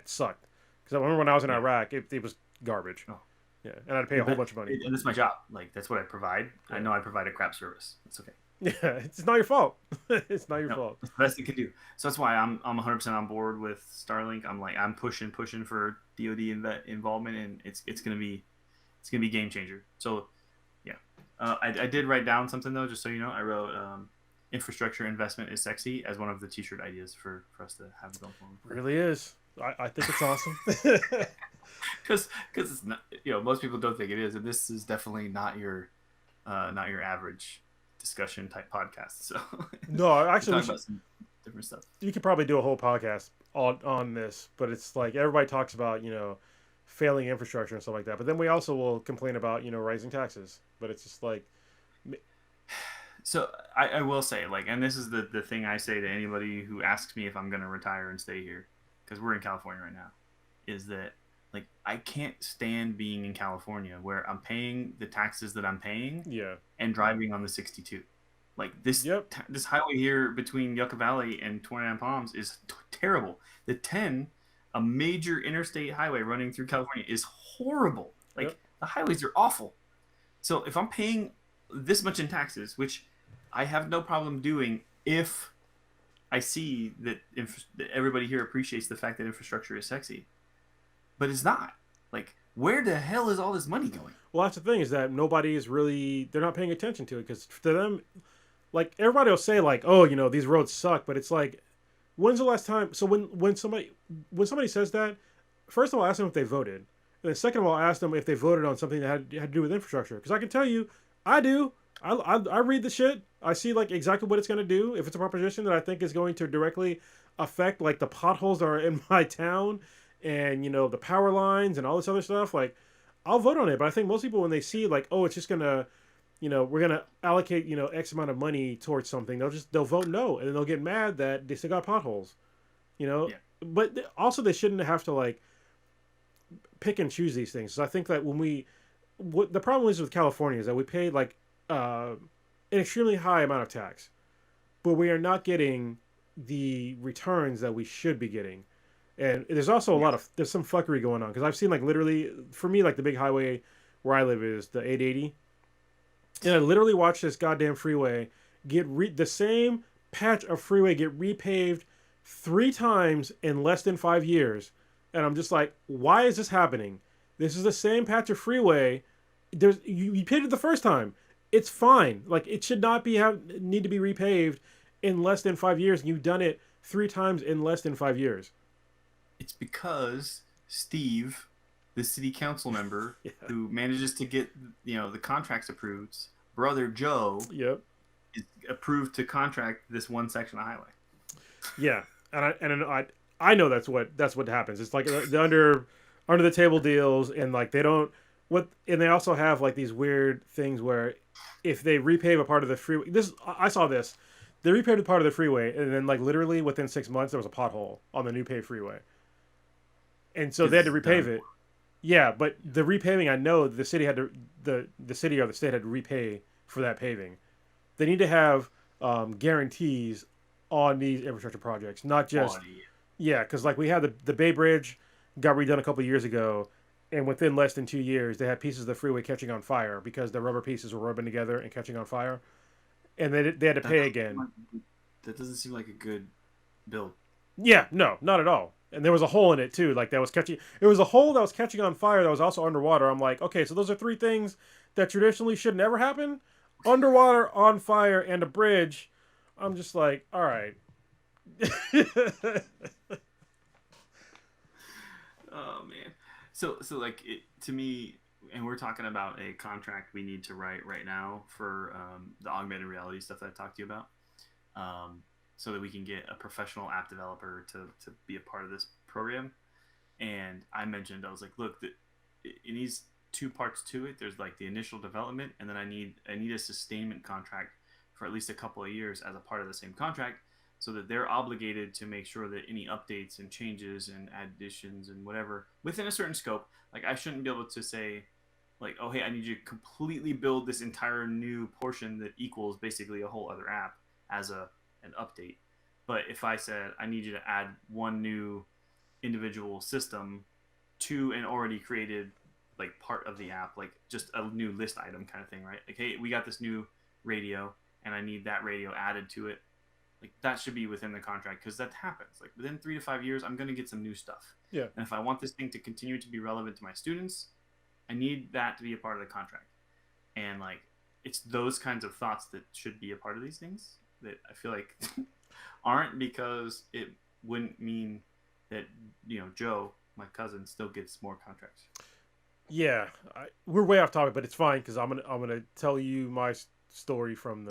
sucked because I remember when I was in Yeah. Iraq, it was garbage. Oh. Yeah, and I had to pay a whole bunch of money. And that's my job. Like, that's what I provide. Yeah. I know I provide a crap service. It's okay. Yeah, it's not your fault. It's not your No, fault. it's the best it can do. So that's why I'm 100% on board with Starlink. I'm pushing for DoD involvement, and it's gonna be game changer. So yeah, I did write down something though, just so you know. I wrote infrastructure investment is sexy as one of the T-shirt ideas for us to have going forward. Really is. I think it's awesome. Because it's not, most people don't think it is, and this is definitely not your average discussion type podcast. So No, actually, talk about some different stuff. you could probably do a whole podcast on this, but it's like everybody talks about failing infrastructure and stuff like that. But then we also will complain about rising taxes. But it's just like So I will say, like, and this is the thing I say to anybody who asks me if I'm going to retire and stay here, because we're in California right now, is that like I can't stand being in California where I'm paying the taxes that I'm paying yeah, and driving on the 62. Like this Yep. this highway here between Yucca Valley and 29 Palms is terrible. The 10, a major interstate highway running through California, is horrible. Like Yep. the highways are awful. So if I'm paying this much in taxes, which I have no problem doing if I see that, that everybody here appreciates the fact that infrastructure is sexy, but it's not. Like, where the hell is all this money going? Well, that's the thing is that nobody is really they're not paying attention to it because to them, like everybody will say like, oh, these roads suck, but it's like, when's the last time? So when somebody says that, first of all, ask them if they voted, and then second of all, ask them if they voted on something that had to do with infrastructure. Because I can tell you, I do. I read the shit. I see like exactly what it's going to do. If it's a proposition that I think is going to directly affect like the potholes that are in my town, and the power lines and all this other stuff, like I'll vote on it. But I think most people when they see like, oh, it's just gonna we're gonna allocate, X amount of money towards something. They'll vote no, and then they'll get mad that they still got potholes. You know, Yeah. but also they shouldn't have to like pick and choose these things. So I think that what the problem is with California is that we pay like an extremely high amount of tax, but we are not getting the returns that we should be getting. And there's also there's some fuckery going on because I've seen like literally for me like the big highway where I live is the 880. And I literally watched this goddamn freeway the same patch of freeway get repaved 3 times in less than 5 years, and I'm just like, why is this happening? This is the same patch of freeway. You paved it the first time. It's fine. Like it should not need to be repaved in less than 5 years, and you've done it 3 times in less than 5 years. It's because Steve, the city council member Yeah. who manages to get the contracts approved, brother Joe, Yep. is approved to contract this one section of highway. Yeah, and I know that's what happens. It's like the under the table deals, and like they don't and they also have like these weird things where if they repave a part of the freeway, I saw this, they repaved a part of the freeway, and then like literally within 6 months there was a pothole on the new paved freeway, and so they had to repave it. Yeah, but the repaving, I know the city had to the city or the state had to repay for that paving. They need to have guarantees on these infrastructure projects, not just yeah, because like we had the Bay Bridge got redone a couple of years ago, and within less than 2 years they had pieces of the freeway catching on fire because the rubber pieces were rubbing together and catching on fire, and they had to pay again. That doesn't seem like a good build. Yeah, no, not at all. And there was a hole in it too, like that was catching. It was a hole that was catching on fire that was also underwater. I'm like, okay, so those are 3 things that traditionally should never happen: underwater, on fire, and a bridge. I'm just like, all right. Oh man. So like to me, and we're talking about a contract we need to write right now for the augmented reality stuff that I talked to you about, so that we can get a professional app developer to be a part of this program. And I mentioned, I was like, look, it needs 2 parts to it. There's like the initial development, and then I need a sustainment contract for at least a couple of years as a part of the same contract, so that they're obligated to make sure that any updates and changes and additions and whatever within a certain scope, like I shouldn't be able to say like, oh hey, I need you to completely build this entire new portion that equals basically a whole other app as an update. But if I said I need you to add one new individual system to an already created like part of the app, like just a new list item kind of thing, right? Like, hey, we got this new radio and I need that radio added to it. Like that should be within the contract, because that happens. Like within 3 to 5 years, I'm going to get some new stuff. Yeah. And if I want this thing to continue to be relevant to my students, I need that to be a part of the contract. And like, it's those kinds of thoughts that should be a part of these things that I feel like aren't, because it wouldn't mean that, Joe, my cousin, still gets more contracts. Yeah, we're way off topic, but it's fine because I'm gonna tell you my story from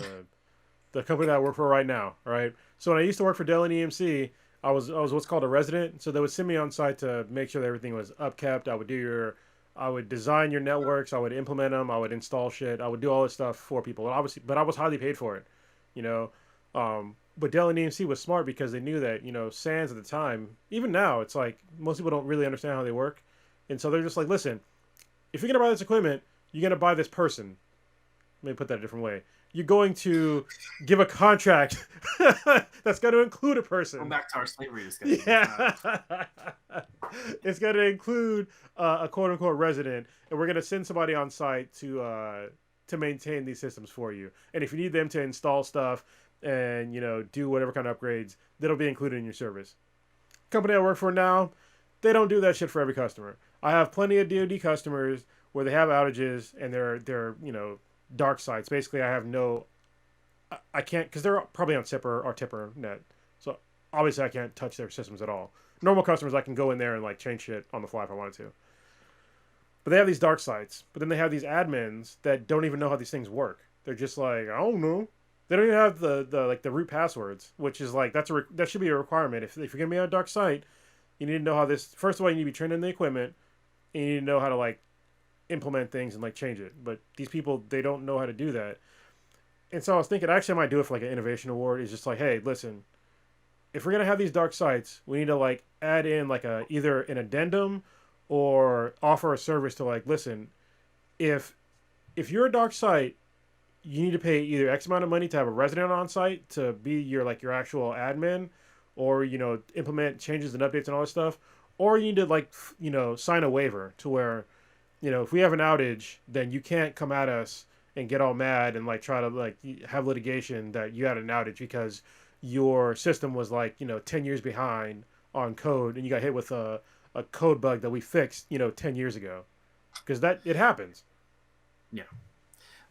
the company that I work for right now. All right. So when I used to work for Dell and EMC, I was what's called a resident. So they would send me on site to make sure that everything was upkept. I would design your networks. I would implement them. I would install shit. I would do all this stuff for people. And obviously, but I was highly paid for it. But Dell and EMC was smart because they knew that SANs at the time, even now, it's like most people don't really understand how they work, and so they're just like, listen, if you're gonna buy this equipment, you're gonna buy this person. Let me put that a different way. You're going to give a contract that's going to include a person. Going back to our slavery discussion. Yeah. It's going to include a quote unquote resident, and we're going to send somebody on site to maintain these systems for you. And if you need them to install stuff, and do whatever kind of upgrades that'll be included in your service. Company I work for now, they don't do that shit for every customer. I have plenty of DoD customers where they have outages and they're dark sites. Basically, I have no, I can't, because they're probably on Zipper or Tipper net. So obviously I can't touch their systems at all. Normal customers, I can go in there and like change shit on the fly if I wanted to. But they have these dark sites. But then they have these admins that don't even know how these things work. They're just like, I don't know. They don't even have the root passwords, which is like that should be a requirement. If you're gonna be on a dark site, you need to know how this. First of all, you need to be trained in the equipment, and you need to know how to like implement things and like change it. But these people, they don't know how to do that. And so I was thinking, actually, I might do it for like an innovation award. Is just like, hey, listen, if we're gonna have these dark sites, we need to like add in like a either an addendum or offer a service to like, listen, if you're a dark site, you need to pay either X amount of money to have a resident on site to be your actual admin, or implement changes and updates and all this stuff, or you need to like sign a waiver to where if we have an outage, then you can't come at us and get all mad and like try to like have litigation that you had an outage because your system was like 10 years behind on code and you got hit with a code bug that we fixed 10 years ago, because that it happens. Yeah.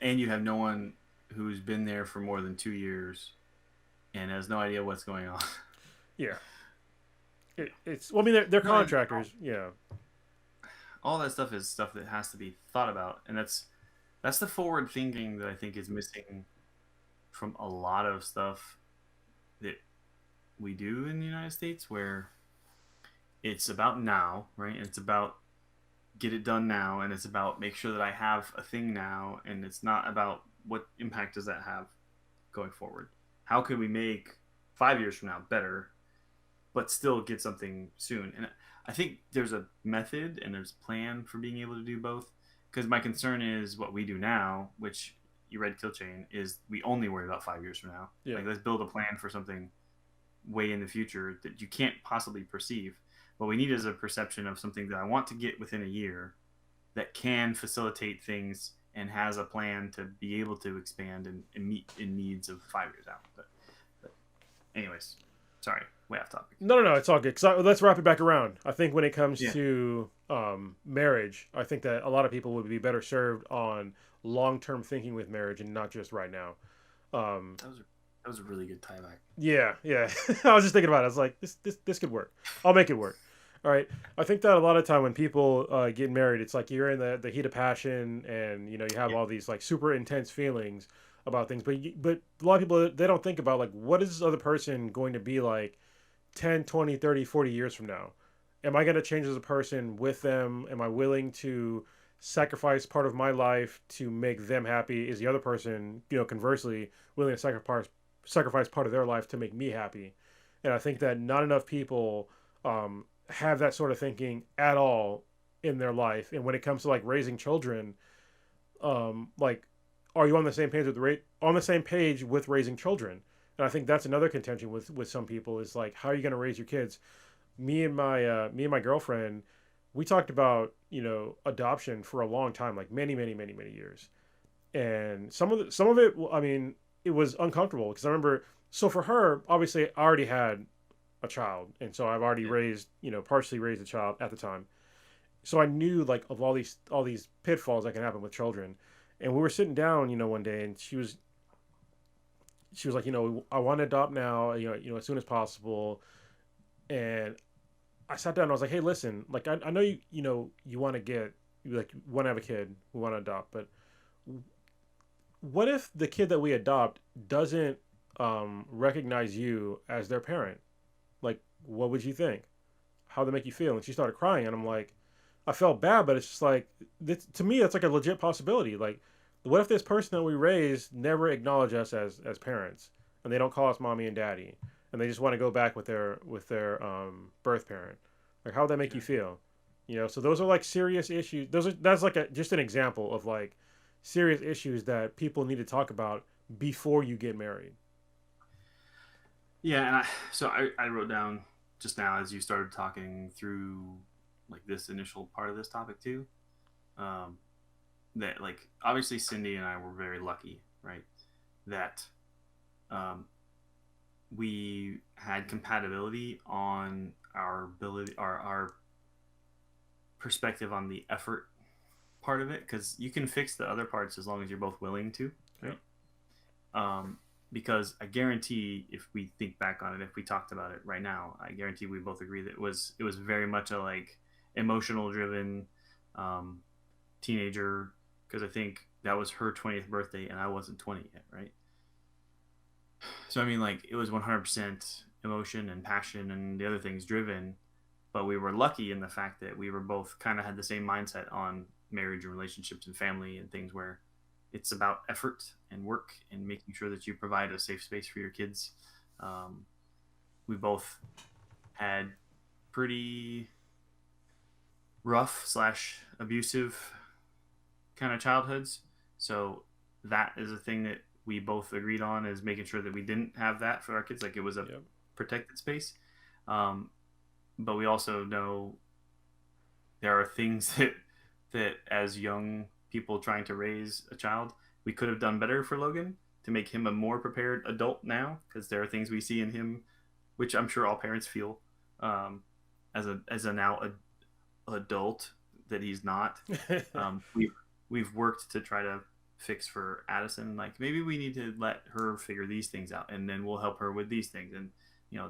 And you have no one who's been there for more than 2 years and has no idea what's going on. Yeah. It's well, I mean, they're No, contractors. Yeah. all that stuff is stuff that has to be thought about, and that's the forward thinking that I think is missing from a lot of stuff that we do in the United States, where it's about now, right? And it's about get it done now, and it's about make sure that I have a thing now, and it's not about what impact does that have going forward. How can we make 5 years from now better, but still get something soon? And I think there's a method and there's a plan for being able to do both. Because my concern is what we do now, which you read Kill Chain, is we only worry about 5 years from now. Yeah. Like, let's build a plan for something way in the future that you can't possibly perceive. What we need is a perception of something that I want to get within a year that can facilitate things and has a plan to be able to expand and meet in needs of 5 years out. But anyways, sorry, way off topic. No, it's all good. Let's wrap it back around. I think when it comes Yeah. to marriage, I think that a lot of people would be better served on long-term thinking with marriage and not just right now. That was a really good tie back. Yeah. I was just thinking about it. I was like, this could work. I'll make it work. All right. I think that a lot of time when people get married, it's like you're in the heat of passion, and you have all these like super intense feelings about things. But a lot of people, they don't think about like, what is this other person going to be like 10, 20, 30, 40 years from now? Am I going to change as a person with them? Am I willing to sacrifice part of my life to make them happy? Is the other person, conversely, willing to sacrifice part of their life to make me happy? And I think that not enough people have that sort of thinking at all in their life. And when it comes to like raising children, like, are you on the same page with raising children? And I think that's another contention with some people is like, how are you going to raise your kids? Me and my girlfriend, we talked about adoption for a long time, like many years. And some of it, I mean, it was uncomfortable because I remember. So for her, obviously, I already had a child, and so I've already partially raised a child at the time. So I knew like of all these pitfalls that can happen with children. And we were sitting down, one day, and she was like, I want to adopt now, as soon as possible. And I sat down and I was like, hey, listen, like I know you want to have a kid, we want to adopt, but what if the kid that we adopt doesn't recognize you as their parent? Like, what would you think? How would that make you feel? And she started crying, and I'm like, I felt bad, but it's just like, to me, that's like a legit possibility. Like, what if this person that we raised never acknowledge us as parents, and they don't call us mommy and daddy, and they just want to go back with their birth parent? Like, how would that make you feel? So those are like serious issues. That's like just an example of like serious issues that people need to talk about before you get married. Yeah, and I wrote down just now as you started talking through like this initial part of this topic too, that like obviously Cindy and I were very lucky, right? That we had compatibility on our ability, our perspective on the effort part of it, because you can fix the other parts as long as you're both willing to, Yeah. right? Because I guarantee, if we think back on it, if we talked about it right now, I guarantee we both agree that it was very much a like emotional driven um, teenager, because I think that was her 20th birthday and I wasn't 20 yet, right? So I mean, like, it was 100% emotion and passion and the other things driven, but we were lucky in the fact that we were both kind of had the same mindset on marriage and relationships and family and things, where it's about effort and work and making sure that you provide a safe space for your kids. Um, we both had pretty rough slash abusive kind of childhoods, so that is a thing that we both agreed on, is making sure that we didn't have that for our kids. Like, it was a Yep. protected space. Um, but we also know there are things that as young people trying to raise a child, we could have done better for Logan to make him a more prepared adult now, because there are things we see in him, which I'm sure all parents feel, as a now adult, that he's not. We've worked to try to fix for Addison. Like, maybe we need to let her figure these things out, and then we'll help her with these things. And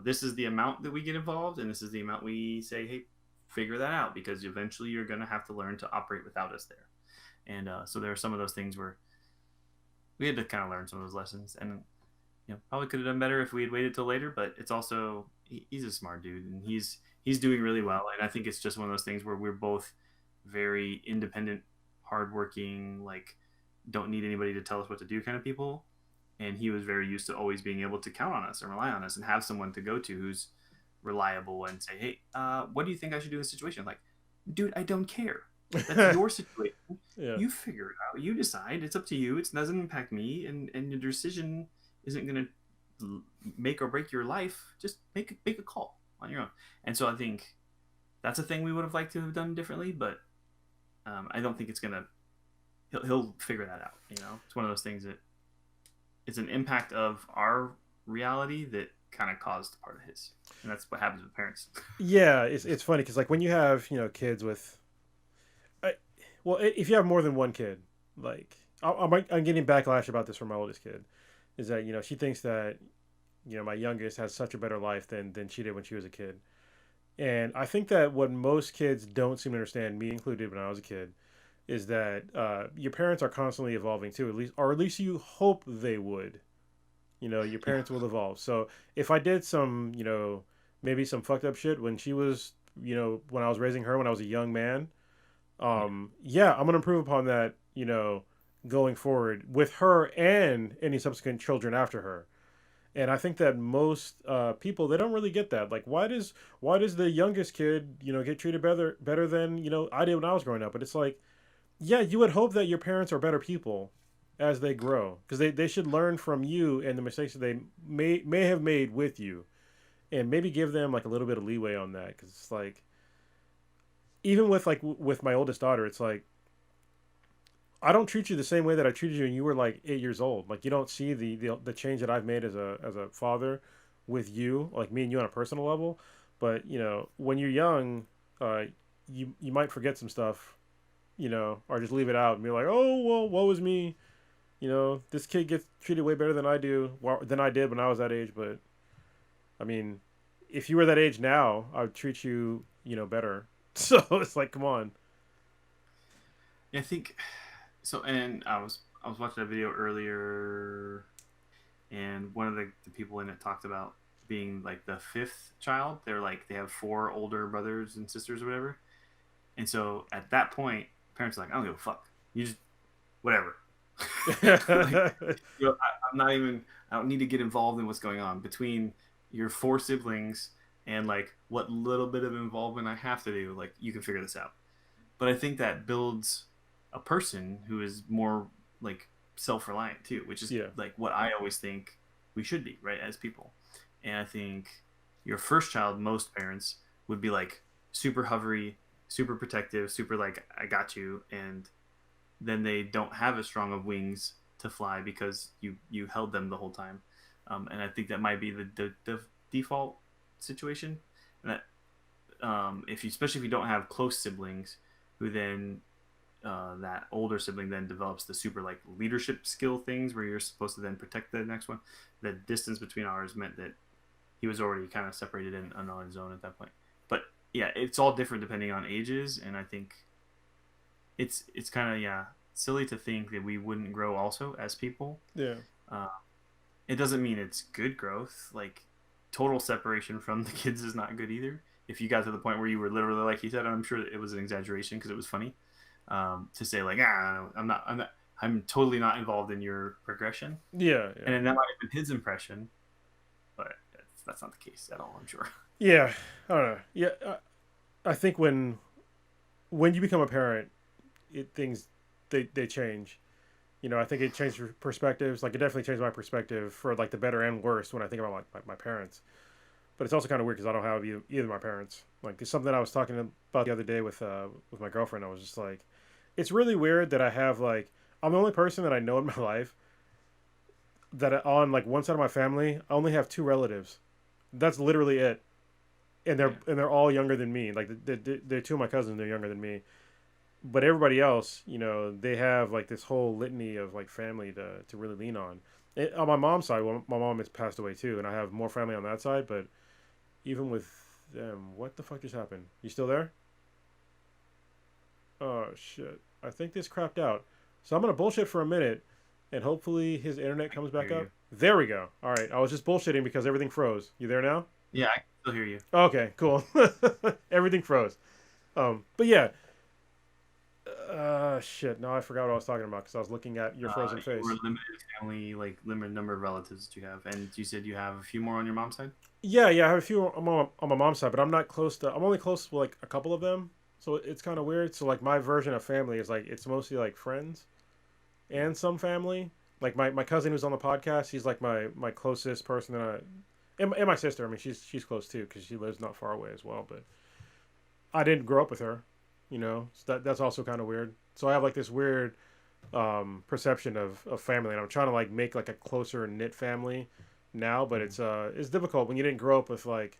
this is the amount that we get involved, and this is the amount we say, hey, figure that out, because eventually you're going to have to learn to operate without us there. And so there are some of those things where we had to kind of learn some of those lessons, and probably could have done better if we had waited till later. But it's also, he's a smart dude, and he's doing really well. And I think it's just one of those things where we're both very independent, hardworking, like, don't need anybody to tell us what to do kind of people. And he was very used to always being able to count on us and rely on us and have someone to go to who's reliable and say, hey, what do you think I should do in this situation? Like, dude, I don't care. That's your situation. Yeah. You figure it out. You decide. It's up to you. It doesn't impact me, and your decision isn't going to make or break your life. Just make a call on your own. And so I think that's a thing we would have liked to have done differently, but I don't think it's going to. He'll figure that out. It's one of those things that it's an impact of our reality that kind of caused part of his, and that's what happens with parents. Yeah, it's funny because, like, when you have kids with, well, if you have more than one kid, like, I'm getting backlash about this from my oldest kid, is that she thinks that my youngest has such a better life than she did when she was a kid, and I think that what most kids don't seem to understand, me included when I was a kid, is that your parents are constantly evolving too, at least you hope they would. Your Yeah. parents will evolve. So if I did some, maybe some fucked up shit when she was, when I was raising her when I was a young man, yeah, I'm gonna improve upon that, going forward with her and any subsequent children after her. And I think that most people, they don't really get that. Like, why does the youngest kid, get treated better than I did when I was growing up? But it's like, yeah, you would hope that your parents are better people as they grow, because they should learn from you and the mistakes that they may have made with you, and maybe give them like a little bit of leeway on that. Because it's like, even with with my oldest daughter, it's like, I don't treat you the same way that I treated you when you were like 8 years old. Like, you don't see the change that I've made as a father with you, like me and you on a personal level. But when you're young, uh, you might forget some stuff, or just leave it out and be like, oh well, woe is me. This kid gets treated way better than I did when I was that age. But I mean, if you were that age now, I would treat you, better. So it's like, come on. Yeah, I think so. And I was watching a video earlier, and one of the people in it talked about being like the fifth child. They're like, they have four older brothers and sisters or whatever. And so at that point, parents are like, I don't give a fuck. You just whatever. Like, I'm not even. I don't need to get involved in what's going on between your four siblings, and like what little bit of involvement I have to do. Like, you can figure this out. But I think that builds a person who is more like self-reliant too, which is Yeah. like what I always think we should be, right, as people. And I think your first child, most parents would be like super hovery, super protective, super like, I got you, and then they don't have as strong of wings to fly because you held them the whole time. And I think that might be the default situation. And that if you, especially if you don't have close siblings, who then that older sibling then develops the super like leadership skill things where you're supposed to then protect the next one. The distance between ours meant that he was already kind of separated and on his own at that point. But yeah, it's all different depending on ages, and I think it's kind of silly to think that we wouldn't grow also as people. Yeah. Uh, it doesn't mean it's good growth. Like total separation from the kids is not good either. If you got to the point where you were literally like he said, I'm sure it was an exaggeration because it was funny to say like I'm totally not involved in your progression. Yeah. And then that might have been his impression, but that's not the case at all. I'm sure. Yeah. I don't know. Yeah. I think when you become a parent, things they change. You know, I think it changed perspectives. Like it definitely changed my perspective for like the better and worse when I think about my parents. But it's also kind of weird because I don't have either of my parents. Like there's something I was talking about the other day with my girlfriend. I was just like, it's really weird that I have like I'm the only person that I know in my life that on like one side of my family I only have two relatives. That's literally it, and they're all younger than me. Like they're two of my cousins. They're younger than me. But everybody else, you know, they have like this whole litany of like family to really lean on. On my mom's side, well, my mom has passed away too, and I have more family on that side. But even with them, what the fuck just happened? You still there? Oh shit! I think this crapped out. So I'm gonna bullshit for a minute, and hopefully his internet comes back up. There we go. All right, I was just bullshitting because everything froze. You there now? Yeah, I can still hear you. Okay, cool. Everything froze. But yeah. Shit. No, I forgot what I was talking about because I was looking at your frozen face. You were limited family, like limited number of relatives that you have, and you said you have a few more on your mom's side. Yeah, I have a few on my mom's side, but I'm not close to. I'm only close to like a couple of them, so it's kind of weird. So like my version of family is like it's mostly like friends, and some family. Like my cousin who's on the podcast, he's like my closest person that and my sister. I mean, she's close too because she lives not far away as well. But I didn't grow up with her, you know. So that's also kind of weird. So I have like this weird perception of family, and I'm trying to like make like a closer knit family now, but it's difficult when you didn't grow up with like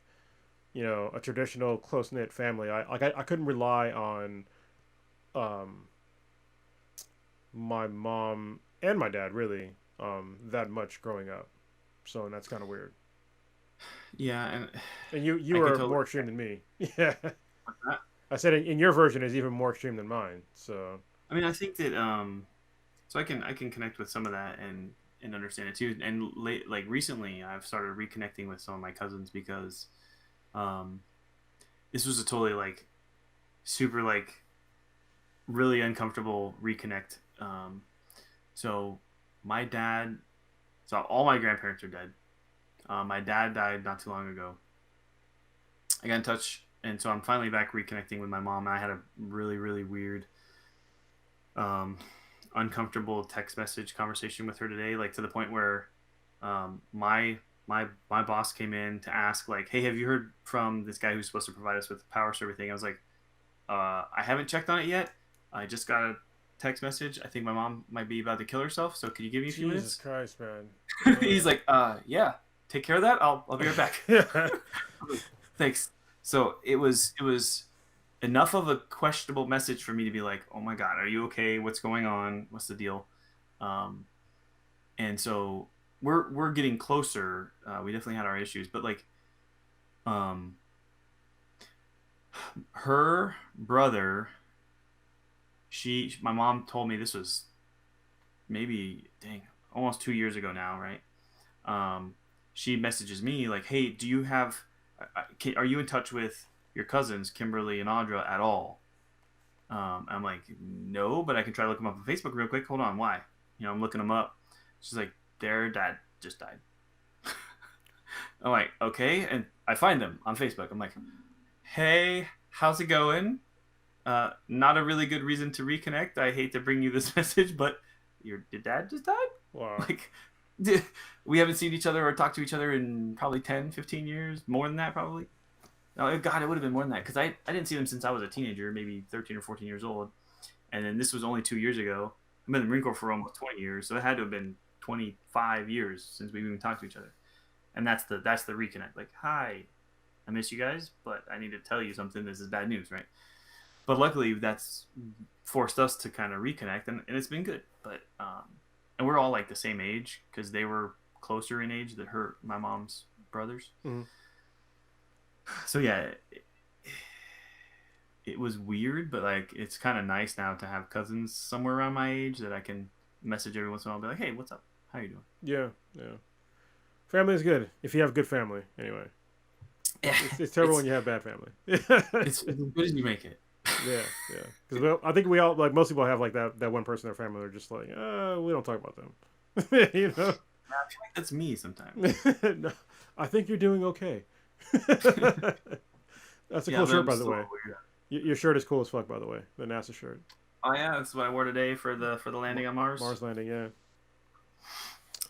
you know a traditional close knit family. I couldn't rely on my mom and my dad really that much growing up, so and that's kind of weird. Yeah, And you are more extreme than me. Yeah. I said in your version is even more extreme than mine. So I mean, I think that so I can connect with some of that and understand it too. And like recently, I've started reconnecting with some of my cousins because this was a totally like super like really uncomfortable reconnect. So my dad, so all my grandparents are dead. My dad died not too long ago. I got in touch, and so I'm finally back reconnecting with my mom. I had a really weird, uncomfortable text message conversation with her today, like to the point where my boss came in to ask, like, "Hey, have you heard from this guy who's supposed to provide us with power server thing?" I was like, "I haven't checked on it yet. I just got a text message. I think my mom might be about to kill herself. So could you give me a few minutes?" Jesus Christ, man. He's like, yeah, take care of that. I'll be right back. Thanks. So it was enough of a questionable message for me to be like, oh my God, are you okay? What's going on? What's the deal? And so we're getting closer. We definitely had our issues, but like, her brother, my mom told me this was maybe, almost 2 years ago now, right? She messages me like, hey, do you have, are you in touch with your cousins, Kimberly and Audra, at all? I'm like, no, but I can try to look them up on Facebook real quick. Hold on, why? You know, I'm looking them up. She's like, their dad just died. I'm like, okay, and I find them on Facebook. I'm like, hey, how's it going? Not a really good reason to reconnect. I hate to bring you this message, but your dad just died? Wow. Like, we haven't seen each other or talked to each other in probably 10, 15 years. More than that, probably. Oh, God, it would have been more than that because I didn't see them since I was a teenager, maybe 13 or 14 years old. And then this was only 2 years ago. I've been in the Marine Corps for almost 20 years, so it had to have been 25 years since we even talked to each other. and that's the reconnect. Like, hi, I miss you guys, but I need to tell you something. This is bad news, right? But luckily, that's forced us to kind of reconnect, and it's been good. But and we're all like the same age because they were closer in age than my mom's brothers. Mm-hmm. So yeah, it was weird, but like it's kind of nice now to have cousins somewhere around my age that I can message every once in a while and be like, hey, what's up? How you doing? Yeah, yeah. Family is good if you have good family. Anyway, Yeah, it's terrible when you have bad family. it's as good as you make it. Yeah, yeah. Because I think we all like most people have like that one person in their family. They're just like, we don't talk about them. You know. I feel like that's me sometimes. No, I think you're doing okay. That's a cool shirt, by the way. Your shirt is cool as fuck, by the way. The NASA shirt. Oh yeah, that's what I wore today for the landing on Mars. Mars landing, yeah.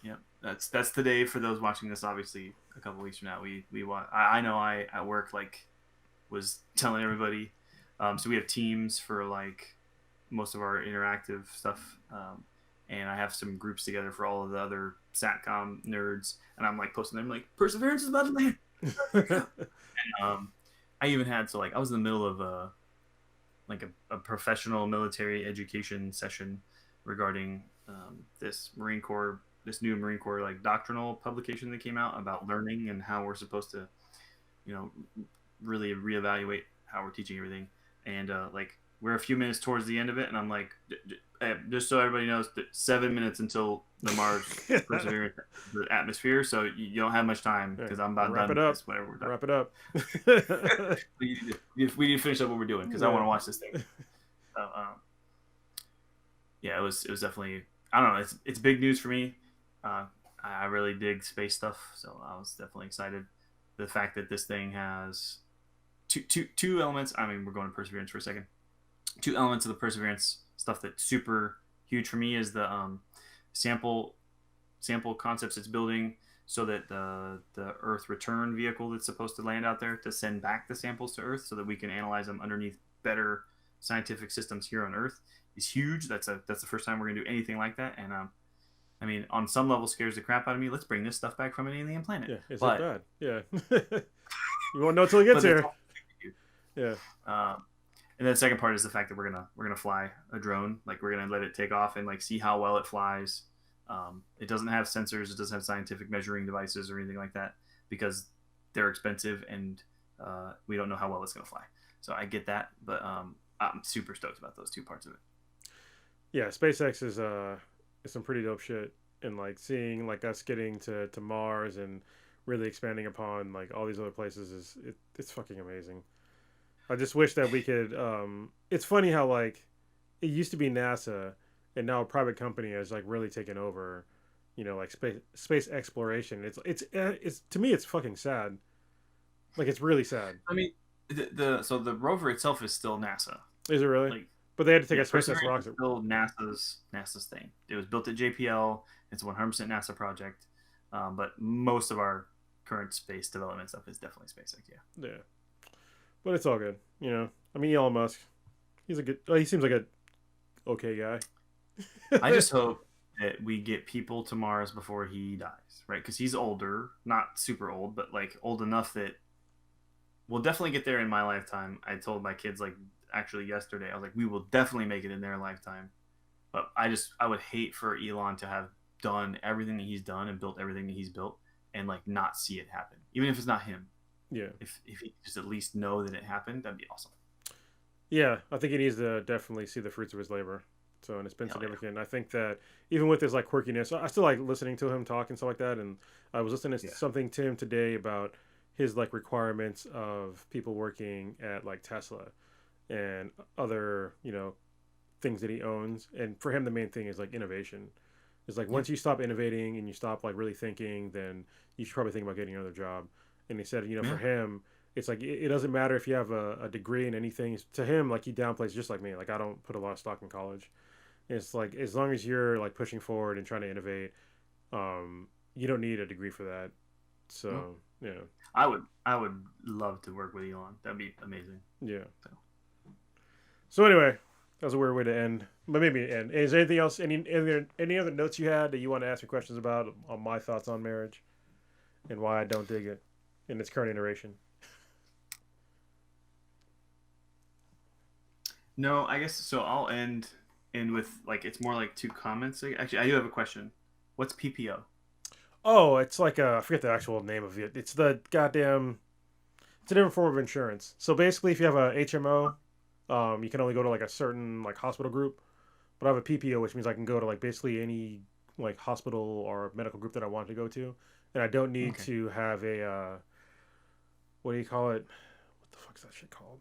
Yeah, that's today for those watching this. Obviously, a couple weeks from now, I know I at work like was telling everybody. So we have teams for like most of our interactive stuff, and I have some groups together for all of the other satcom nerds, and I'm like posting them like Perseverance is about to land. And, I even had I was in the middle of a professional military education session regarding this new Marine Corps like doctrinal publication that came out about learning and how we're supposed to, really reevaluate how we're teaching everything. And like we're a few minutes towards the end of it, and I'm like, just so everybody knows, that 7 minutes until the Mars Perseverance the atmosphere, so you don't have much time because I'm about wrap done it up. with this, whatever we're done. Wrap it up. we need to finish up what we're doing because I want to watch this thing. So, yeah, it was definitely, I don't know, it's big news for me. I really dig space stuff, so I was definitely excited. The fact that this thing has two elements. I mean, we're going to Perseverance for a second. Two elements of the Perseverance stuff that's super huge for me is the sample concepts it's building, so that the Earth return vehicle that's supposed to land out there to send back the samples to Earth, so that we can analyze them underneath better scientific systems here on Earth, is huge. That's the first time we're gonna do anything like that, and I mean, on some level, scares the crap out of me. Let's bring this stuff back from an alien planet. Yeah, it's not bad. Yeah, you won't know till it gets here. Yeah. And then the second part is the fact that we're gonna fly a drone. Like we're gonna let it take off and like see how well it flies. It doesn't have sensors. It doesn't have scientific measuring devices or anything like that because they're expensive and we don't know how well it's gonna fly. So I get that, but I'm super stoked about those two parts of it. Yeah, SpaceX is some pretty dope shit, and like seeing like us getting to Mars and really expanding upon like all these other places it's fucking amazing. I just wish that we could. It's funny how like it used to be NASA, and now a private company has like really taken over. Like space exploration. It's to me it's fucking sad. Like it's really sad. I mean, the rover itself is still NASA. Is it really? Like, but they had to take a SpaceX SpaceX rocket. Still NASA's thing. It was built at JPL. It's a 100% NASA project. But most of our current space development stuff is definitely SpaceX. Yeah. Yeah. But it's all good, I mean, Elon Musk, he seems like a okay guy. I just hope that we get people to Mars before he dies, right? Because he's older, not super old, but like old enough that we'll definitely get there in my lifetime. I told my kids like actually yesterday, I was like, we will definitely make it in their lifetime. But I would hate for Elon to have done everything that he's done and built everything that he's built and like not see it happen, even if it's not him. Yeah. If he just at least know that it happened, that'd be awesome. Yeah, I think he needs to definitely see the fruits of his labor. So, and it's been significant. Yeah. I think that even with his like quirkiness, I still like listening to him talk and stuff like that. And I was listening to something to him today about his like requirements of people working at like Tesla and other, things that he owns. And for him, the main thing is like innovation. It's like once you stop innovating and you stop like really thinking, then you should probably think about getting another job. And he said, for him, it's like it doesn't matter if you have a degree in anything. To him, like he downplays just like me. Like I don't put a lot of stock in college. It's like as long as you're like pushing forward and trying to innovate, you don't need a degree for that. So yeah, I would love to work with Elon. That'd be amazing. Yeah. So anyway, that was a weird way to end, but maybe end. Is there anything else? Any other notes you had that you want to ask me questions about on my thoughts on marriage? and why I don't dig it in its current iteration. No, I guess so. I'll end with like it's more like two comments. Actually, I do have a question. What's PPO? Oh, it's like I forget the actual name of it. It's the goddamn. It's a different form of insurance. So basically, if you have a HMO, you can only go to like a certain like hospital group. But I have a PPO, which means I can go to like basically any like hospital or medical group that I want to go to, and I don't need Okay. to have a what do you call it? What the fuck's that shit called?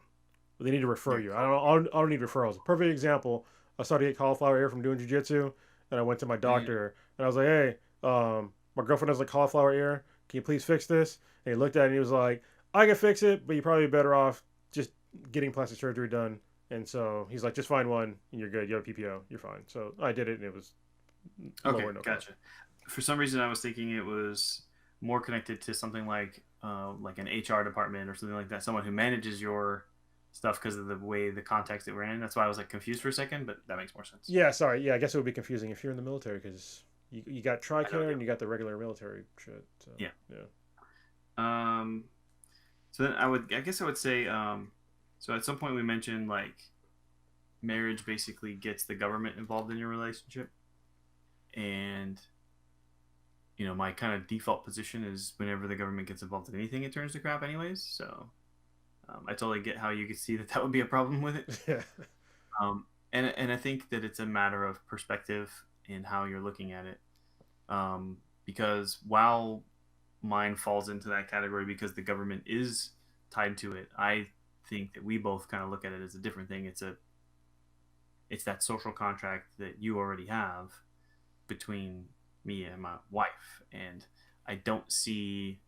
They need to refer Yeah. you. I don't need referrals. Perfect example. I started to get cauliflower ear from doing jujitsu, and I went to my Yeah. doctor, and I was like, "Hey, my girlfriend has like cauliflower ear. Can you please fix this?" And he looked at it and he was like, "I can fix it, but you're probably better off just getting plastic surgery done." And so he's like, "Just find one, and you're good. You have a PPO. You're fine." So I did it, and it was Okay, lower no cost. gotcha. For some reason, I was thinking it was more connected to something like an HR department or something like that. Someone who manages your stuff because of the way the context that we're in. That's why I was like confused for a second, but that makes more sense. Yeah, sorry. Yeah, I guess it would be confusing if you're in the military because you got I know. TRICARE and you got the regular military shit. So Yeah. yeah. Yeah. So then I guess I would say, so at some point we mentioned like marriage basically gets the government involved in your relationship, and my kind of default position is whenever the government gets involved in anything, it turns to crap anyways. So I totally get how you could see that would be a problem with it. Yeah. And I think that it's a matter of perspective and how you're looking at it. Because while mine falls into that category because the government is tied to it, I think that we both kind of look at it as a different thing. It's that social contract that you already have between me and my wife, and I don't see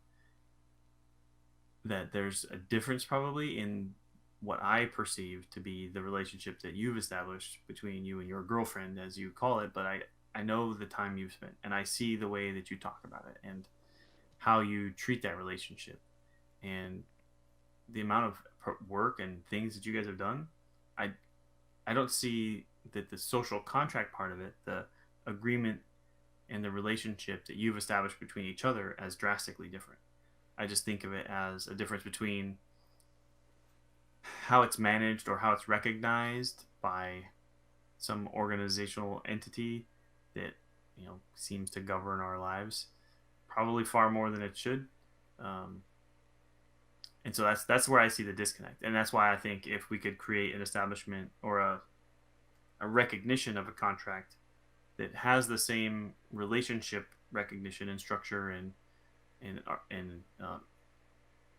that there's a difference probably in what I perceive to be the relationship that you've established between you and your girlfriend, as you call it. But I know the time you've spent, and I see the way that you talk about it, and how you treat that relationship, and the amount of work and things that you guys have done. I I don't see that the social contract part of it, the agreement and the relationship that you've established between each other, as drastically different. I just think of it as a difference between how it's managed or how it's recognized by some organizational entity that seems to govern our lives, probably far more than it should. Um, and so that's where I see the disconnect, and that's why I think if we could create an establishment or a recognition of a contract that has the same relationship recognition and structure and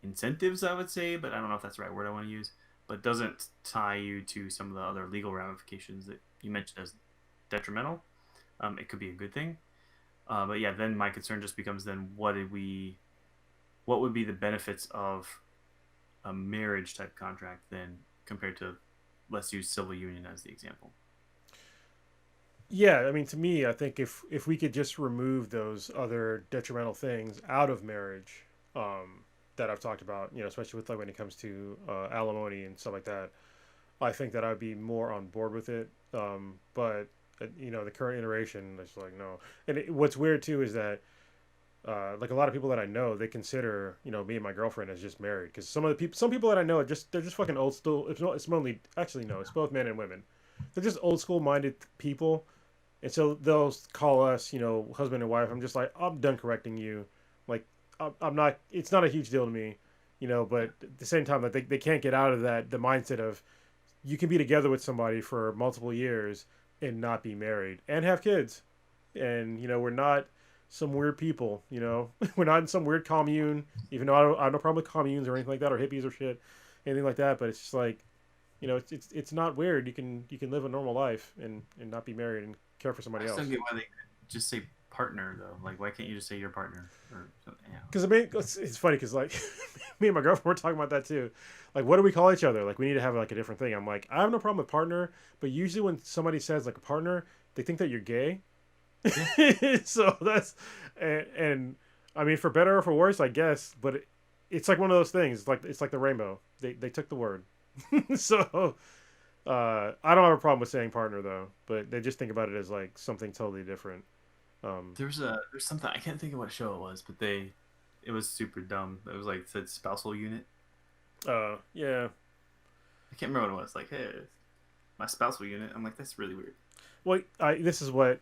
incentives, I would say, but I don't know if that's the right word I want to use, but doesn't tie you to some of the other legal ramifications that you mentioned as detrimental. It could be a good thing. But yeah, then my concern just becomes then what would be the benefits of a marriage type contract then compared to, let's use civil union as the example. Yeah, I mean, to me, I think if we could just remove those other detrimental things out of marriage, that I've talked about, especially with like when it comes to alimony and stuff like that, I think that I'd be more on board with it. But the current iteration is like no. And what's weird too is that like a lot of people that I know, they consider me and my girlfriend as just married because some people that I know they're just fucking old school. It's mainly actually no, it's both men and women. They're just old school minded people, and so they'll call us, husband and wife. I'm just like, I'm done correcting you. Like, I'm not. It's not a huge deal to me, But at the same time, like they can't get out of the mindset of you can be together with somebody for multiple years and not be married and have kids, and we're not some weird people. We're not in some weird commune. Even though I have no problem with communes or anything like that, or hippies or shit, anything like that. But it's just like it's not weird. You can live a normal life and not be married and care for I somebody just don't else. get why they just say partner though. Like, why can't you just say your partner or something? Yeah. Because I mean, it's funny because like me and my girlfriend were talking about that too. Like, what do we call each other? Like, we need to have like a different thing. I'm like, I have no problem with partner, but usually when somebody says like a partner, they think that you're gay. Yeah. So that's and I mean, for better or for worse, I guess. But it's like one of those things. It's like the rainbow. They took the word. So I don't have a problem with saying partner though, but they just think about it as like something totally different. Um, There's something I can't think of what show it was, but it was super dumb. It was like, it said spousal unit. Yeah. I can't remember what it was. Like, hey, my spousal unit. I'm like, that's really weird. Well, this is what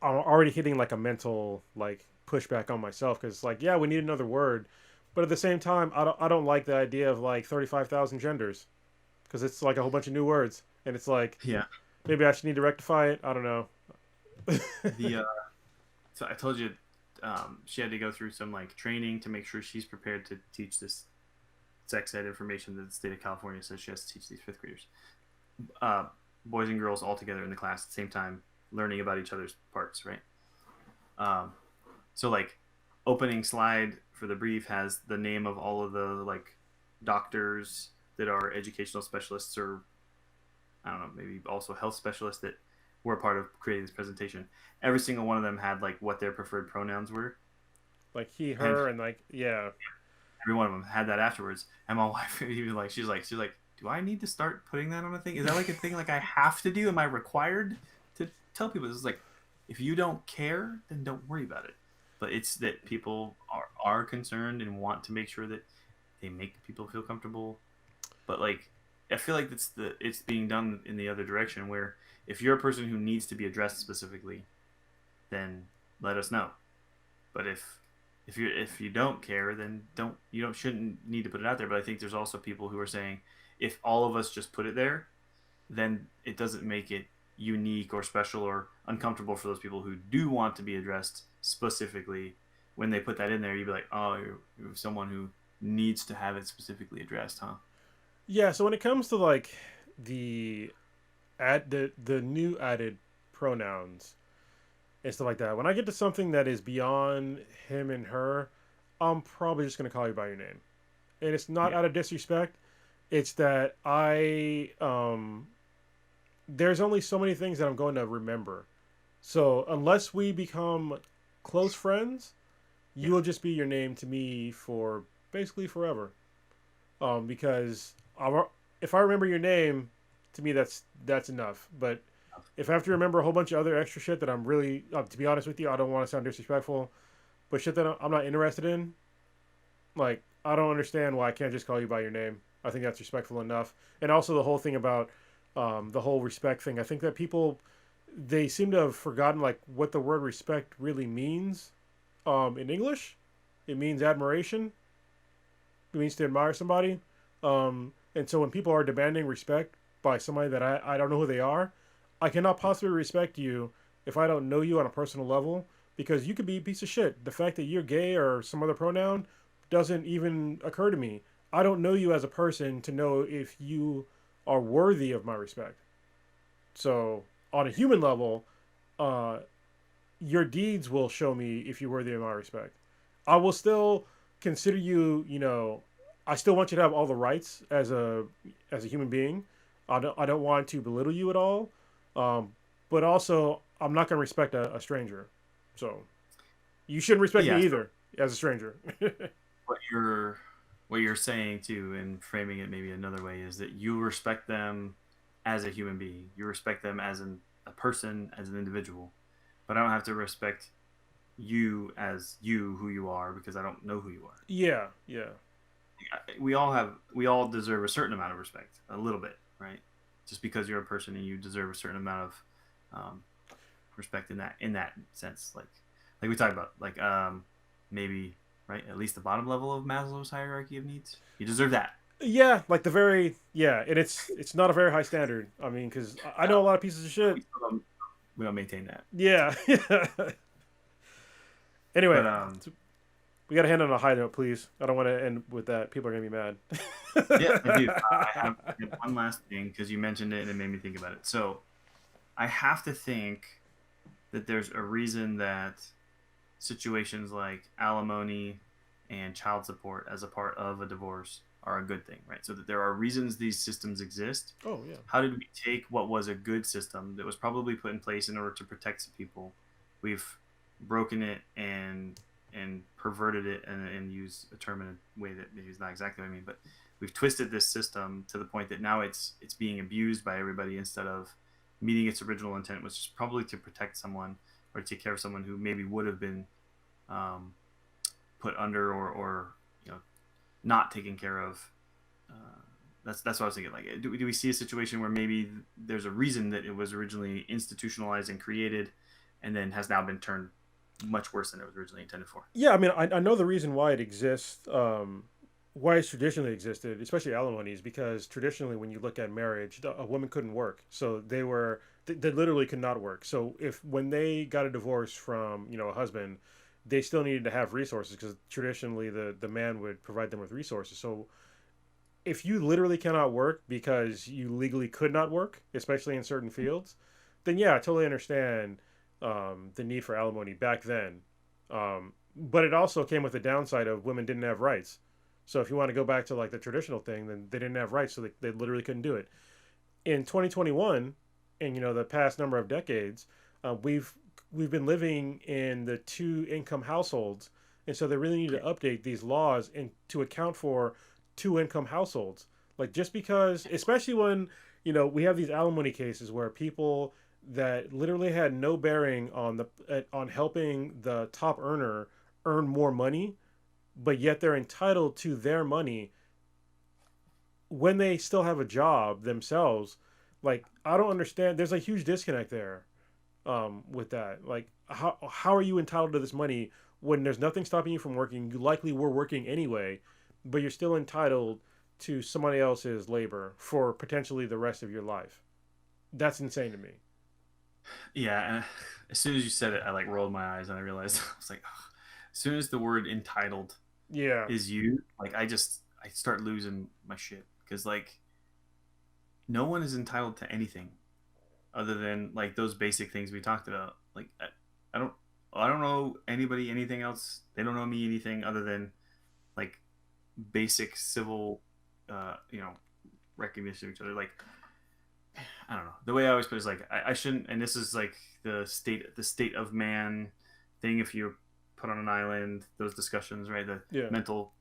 I'm already hitting like a mental like pushback on myself because like yeah we need another word, but at the same time I don't like the idea of like 35,000 genders because it's like a whole bunch of new words and it's like Yeah. maybe I should need to rectify it. I don't know. The so I told you, she had to go through some like training to make sure she's prepared to teach this sex ed information that the state of California says she has to teach these fifth graders, uh, boys and girls all together in the class at the same time, learning about each other's parts, right? Um, so like, opening slide for the brief has the name of all of the like doctors that are educational specialists, or I don't know, maybe also health specialists that were a part of creating this presentation. Every single one of them had like what their preferred pronouns were, Like he and her and like yeah every one of them had that afterwards. And my wife, even like, she's like, do I need to start putting that on a thing? Is that like a thing like I have to do? Am I required to tell people? This is like, if you don't care, then don't worry about it. But it's that people are concerned and want to make sure that they make people feel comfortable. But like, I feel like it's being done in the other direction, where if you're a person who needs to be addressed specifically, then let us know. But if you don't care, then don't shouldn't need to put it out there. But I think there's also people who are saying, if all of us just put it there, then it doesn't make it unique or special or uncomfortable for those people who do want to be addressed specifically. When they put that in there, you'd be like, oh, you're someone who needs to have it specifically addressed, huh? yeah. So when it comes to like the the new added pronouns and stuff like that, when I get to something that is beyond him and her, I'm probably just gonna call you by your name, and it's not Yeah. out of disrespect. It's that there's only so many things that I'm going to remember. So unless we become close friends, you Yeah. will just be your name to me for basically forever. Because if I remember your name, to me that's enough. But if I have to remember a whole bunch of other extra shit that I'm really, to be honest with you, I don't want to sound disrespectful, but shit that I'm not interested in, like I don't understand why I can't just call you by your name. I think that's respectful enough. And also the whole thing about the whole respect thing. I think that people they seem to have forgotten like what the word respect really means. In English, it means admiration. It means to admire somebody. And so when people are demanding respect by somebody that I don't know who they are, I cannot possibly respect you if I don't know you on a personal level because you could be a piece of shit. The fact that you're gay or some other pronoun doesn't even occur to me. I don't know you as a person to know if you are worthy of my respect. So on a human level, uh, your deeds will show me if you're worthy of my respect. I will still consider you, I still want you to have all the rights as a human being. I don't want to belittle you at all. Um, but also I'm not going to respect a stranger. So you shouldn't respect Yeah. me So either as a stranger. what you're saying too, and framing it maybe another way, is that you respect them as a human being. You respect them as a person, as an individual. But I don't have to respect you as you who you are because I don't know who you are. Yeah, yeah. We all deserve a certain amount of respect, a little bit, right? Just because you're a person and you deserve a certain amount of um, respect in that sense, like we talked about, like maybe, right, at least the bottom level of Maslow's hierarchy of needs. You deserve that. Yeah, like the very yeah, and it's not a very high standard. I mean, because I know a lot of pieces of shit. We still don't, we don't maintain that, Yeah. Anyway, but we got to end on a high note, please. I don't want to end with that. People are gonna be mad. yeah, I do. I have one last thing because you mentioned it and it made me think about it. So I have to think that there's a reason that situations like alimony and child support as a part of a divorce are a good thing, right? So that there are reasons these systems exist. Oh yeah. How did we take what was a good system that was probably put in place in order to protect some people? We've broken it and perverted it and use a term in a way that maybe is not exactly what I mean, but we've twisted this system to the point that now it's being abused by everybody instead of meeting its original intent, which is probably to protect someone or take care of someone who maybe would have been um, put under or not taken care of. That's what I was thinking. Like, do we see a situation where maybe there's a reason that it was originally institutionalized and created, and then has now been turned much worse than it was originally intended for? Yeah, I mean, I know the reason why it exists, why it's traditionally existed, especially alimony, is because traditionally, when you look at marriage, a woman couldn't work, so they literally could not work. So if when they got a divorce from a husband, they still needed to have resources because traditionally the man would provide them with resources. So if you literally cannot work because you legally could not work, especially in certain fields, then yeah, I totally understand the need for alimony back then. But it also came with the downside of women didn't have rights. So if you want to go back to like the traditional thing, then they didn't have rights, so they literally couldn't do it. In 2021, and the past number of decades, we've been living in the two income households, and so they really need to update these laws and to account for two income households. Like just because, especially when we have these alimony cases where people that literally had no bearing on on helping the top earner earn more money, but yet they're entitled to their money when they still have a job themselves. Like I don't understand. There's a huge disconnect there with that. Like how are you entitled to this money when there's nothing stopping you from working? You likely were working anyway, but you're still entitled to somebody else's labor for potentially the rest of your life. That's insane to me. Yeah, and as soon as you said it, I like rolled my eyes and I realized I was like, ugh. As soon as the word entitled Yeah. is used, like I start losing my shit because like no one is entitled to anything other than like those basic things we talked about. Like I don't I don't know anybody anything else. They don't know me anything other than like basic civil, you know, recognition of each other. Like I don't know. The way I always put it is like I shouldn't. And this is like the state of man thing. If you're put on an island, those discussions, right? The Yeah. mental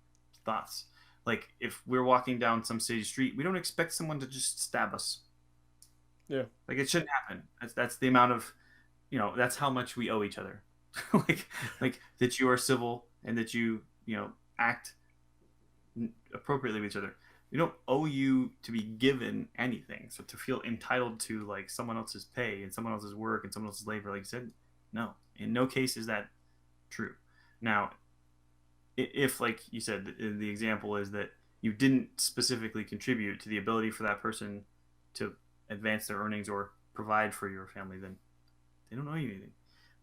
thoughts. Like if we're walking down some city street, we don't expect someone to just stab us. Yeah. Like it shouldn't happen. That's the amount of, that's how much we owe each other. like like that you are civil and that you act appropriately with each other. We don't owe you to be given anything. So to feel entitled to like someone else's pay and someone else's work and someone else's labor, like you said, no. In no case is that true. Now, if like you said, the example is that you didn't specifically contribute to the ability for that person to advance their earnings or provide for your family, then they don't owe you anything.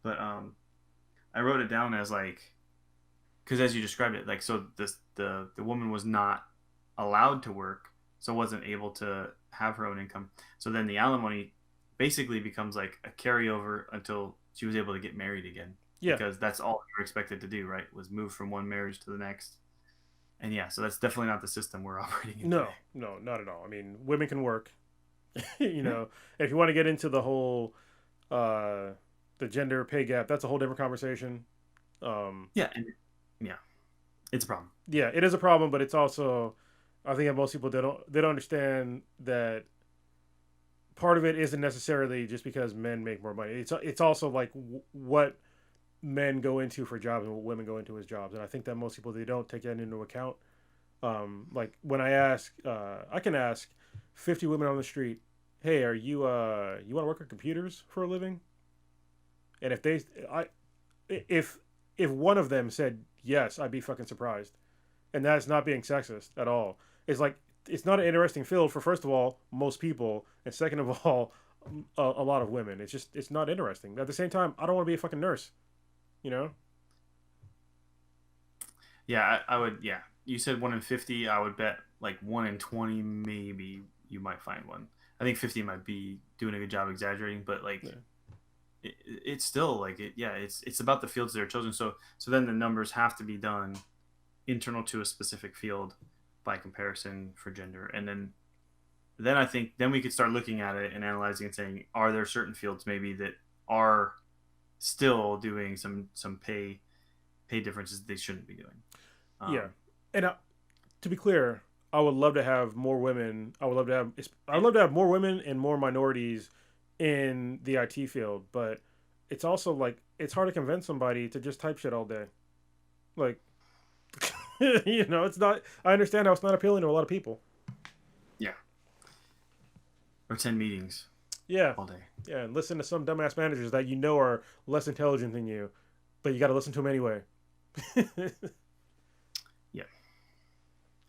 But I wrote it down as like, because as you described it, like so the woman was not allowed to work, so wasn't able to have her own income. So then the alimony basically becomes like a carryover until she was able to get married again, Yeah. because that's all you were expected to do, right? Was move from one marriage to the next. And yeah, so that's definitely not the system we're operating in No, today. no, not at all. I mean, women can work. Yeah, If you want to get into the whole uh the gender pay gap, that's a whole different conversation. Um yeah, and yeah, it's a problem. yeah, it is a problem, but it's also I think that most people they don't understand that part of it isn't necessarily just because men make more money. It's also like what men go into for jobs and what women go into as jobs, and I think that most people they don't take that into account. Like when I can ask 50 women on the street, "Hey, are you want to work on computers for a living?" And if if one of them said yes, I'd be fucking surprised. And that's not being sexist at all. It's like it's not an interesting field for first of all most people, and second of all, a lot of women. It's not interesting. At the same time, I don't want to be a fucking nurse. You know? Yeah, I would. Yeah, you said 1 in 50. I would bet like 1 in 20, maybe you might find one. I think 50 might be doing a good job exaggerating, but like Yeah. it's still like it. Yeah, it's about the fields that are chosen. So then the numbers have to be done internal to a specific field by comparison for gender, and then I think then we could start looking at it and analyzing and saying, are there certain fields maybe that are still doing some pay differences they shouldn't be doing? Yeah. Um, And to be clear, I would love to have more women. I'd love to have more women and more minorities in the IT field, but it's also like it's hard to convince somebody to just type shit all day. Like It's not. I understand how it's not appealing to a lot of people. Yeah. Or 10 meetings Yeah, all day. yeah, and listen to some dumbass managers that are less intelligent than you, but you got to listen to them anyway. Yeah.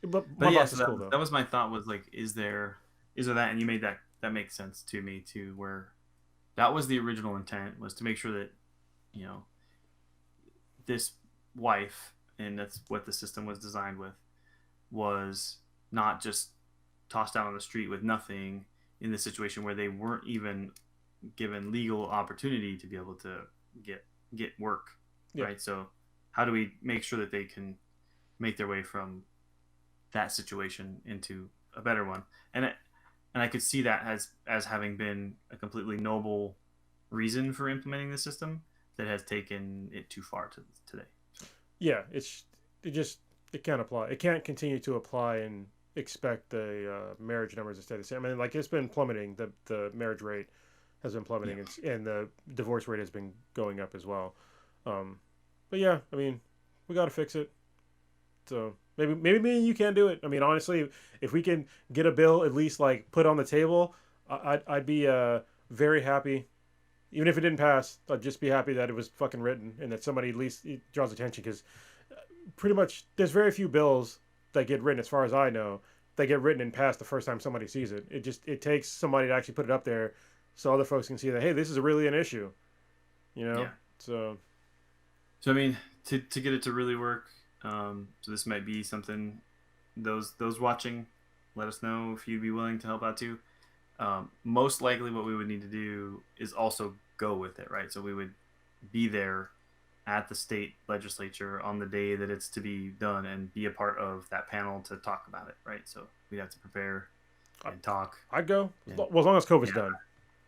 But But my yeah, boss so is cool though. that was my thought, was like, is there that? And you made that makes sense to me too, where that was the original intent, was to make sure that, you know, this wife, and that's what the system was designed with, was not just tossed out on the street with nothing, in the situation where they weren't even given legal opportunity to be able to get work, Yeah. right? So how do we make sure that they can make their way from that situation into a better one? And I could see that as having been a completely noble reason for implementing the system that has taken it too far to today. Yeah, it can't apply. It can't continue to apply and expect the marriage numbers to stay the same. I mean, like it's been plummeting. The marriage rate has been plummeting, and the divorce rate has been going up as well. But yeah, I mean, we got to fix it. So maybe me and you can do it. I mean, honestly, if we can get a bill at least like put on the table, I'd be very happy. Even if it didn't pass, I'd just be happy that it was fucking written and that somebody at least draws attention, because pretty much there's very few bills that get written, as far as I know, that get written and passed the first time somebody sees it. It takes somebody to actually put it up there so other folks can see that, hey, this is really an issue. Yeah. So I mean, to get it to really work, so this might be something, those watching, let us know if you'd be willing to help out too. Most likely what we would need to do is also go with it, right? So we would be there at the state legislature on the day that it's to be done and be a part of that panel to talk about it, right? So we'd have to prepare and talk. I'd go. Yeah. Well, as long as COVID's done,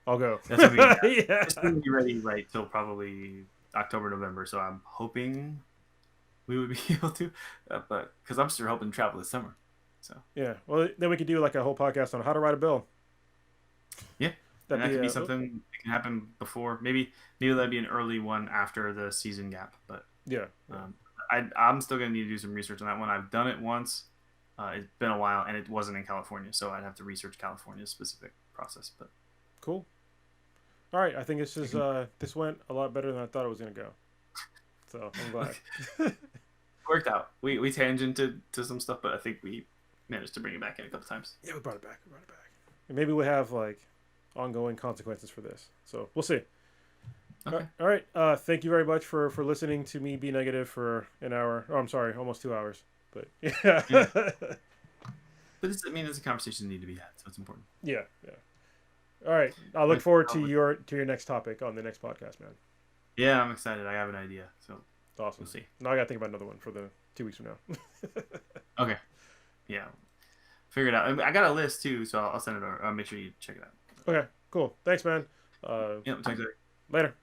I'll go. That's what we got. Yeah. It's going to be ready, right, till probably October, November. So I'm hoping we would be able to, but because I'm still hoping to travel this summer. So Yeah. Well, then we could do like a whole podcast on how to write a bill. yeah, and that could be something that can happen before. Maybe that'd be an early one after the season gap. But yeah, I'm still gonna need to do some research on that one. I've done it once. It's been a while, and it wasn't in California, so I'd have to research California's specific process. But cool. All right, I think this went a lot better than I thought it was gonna go. So I'm glad. Worked out. We tangented to some stuff, but I think we managed to bring it back in a couple times. Yeah, we brought it back. And maybe we'll have like ongoing consequences for this. So we'll see. Okay. All right. Thank you very much for listening to me be negative for an hour. Oh, I'm sorry, almost 2 hours. But yeah. But it's a conversation that need to be had, so it's important. Yeah. All right. I look forward to your next topic on the next podcast, man. Yeah, I'm excited. I have an idea, so Awesome. we'll see. Now I gotta think about another one for the 2 weeks from now. Okay. Yeah. Figure it out. I got a list too, so I'll send it over. I'll make sure you check it out. Okay. Cool. Thanks, man. Yeah, talk to you later. Later.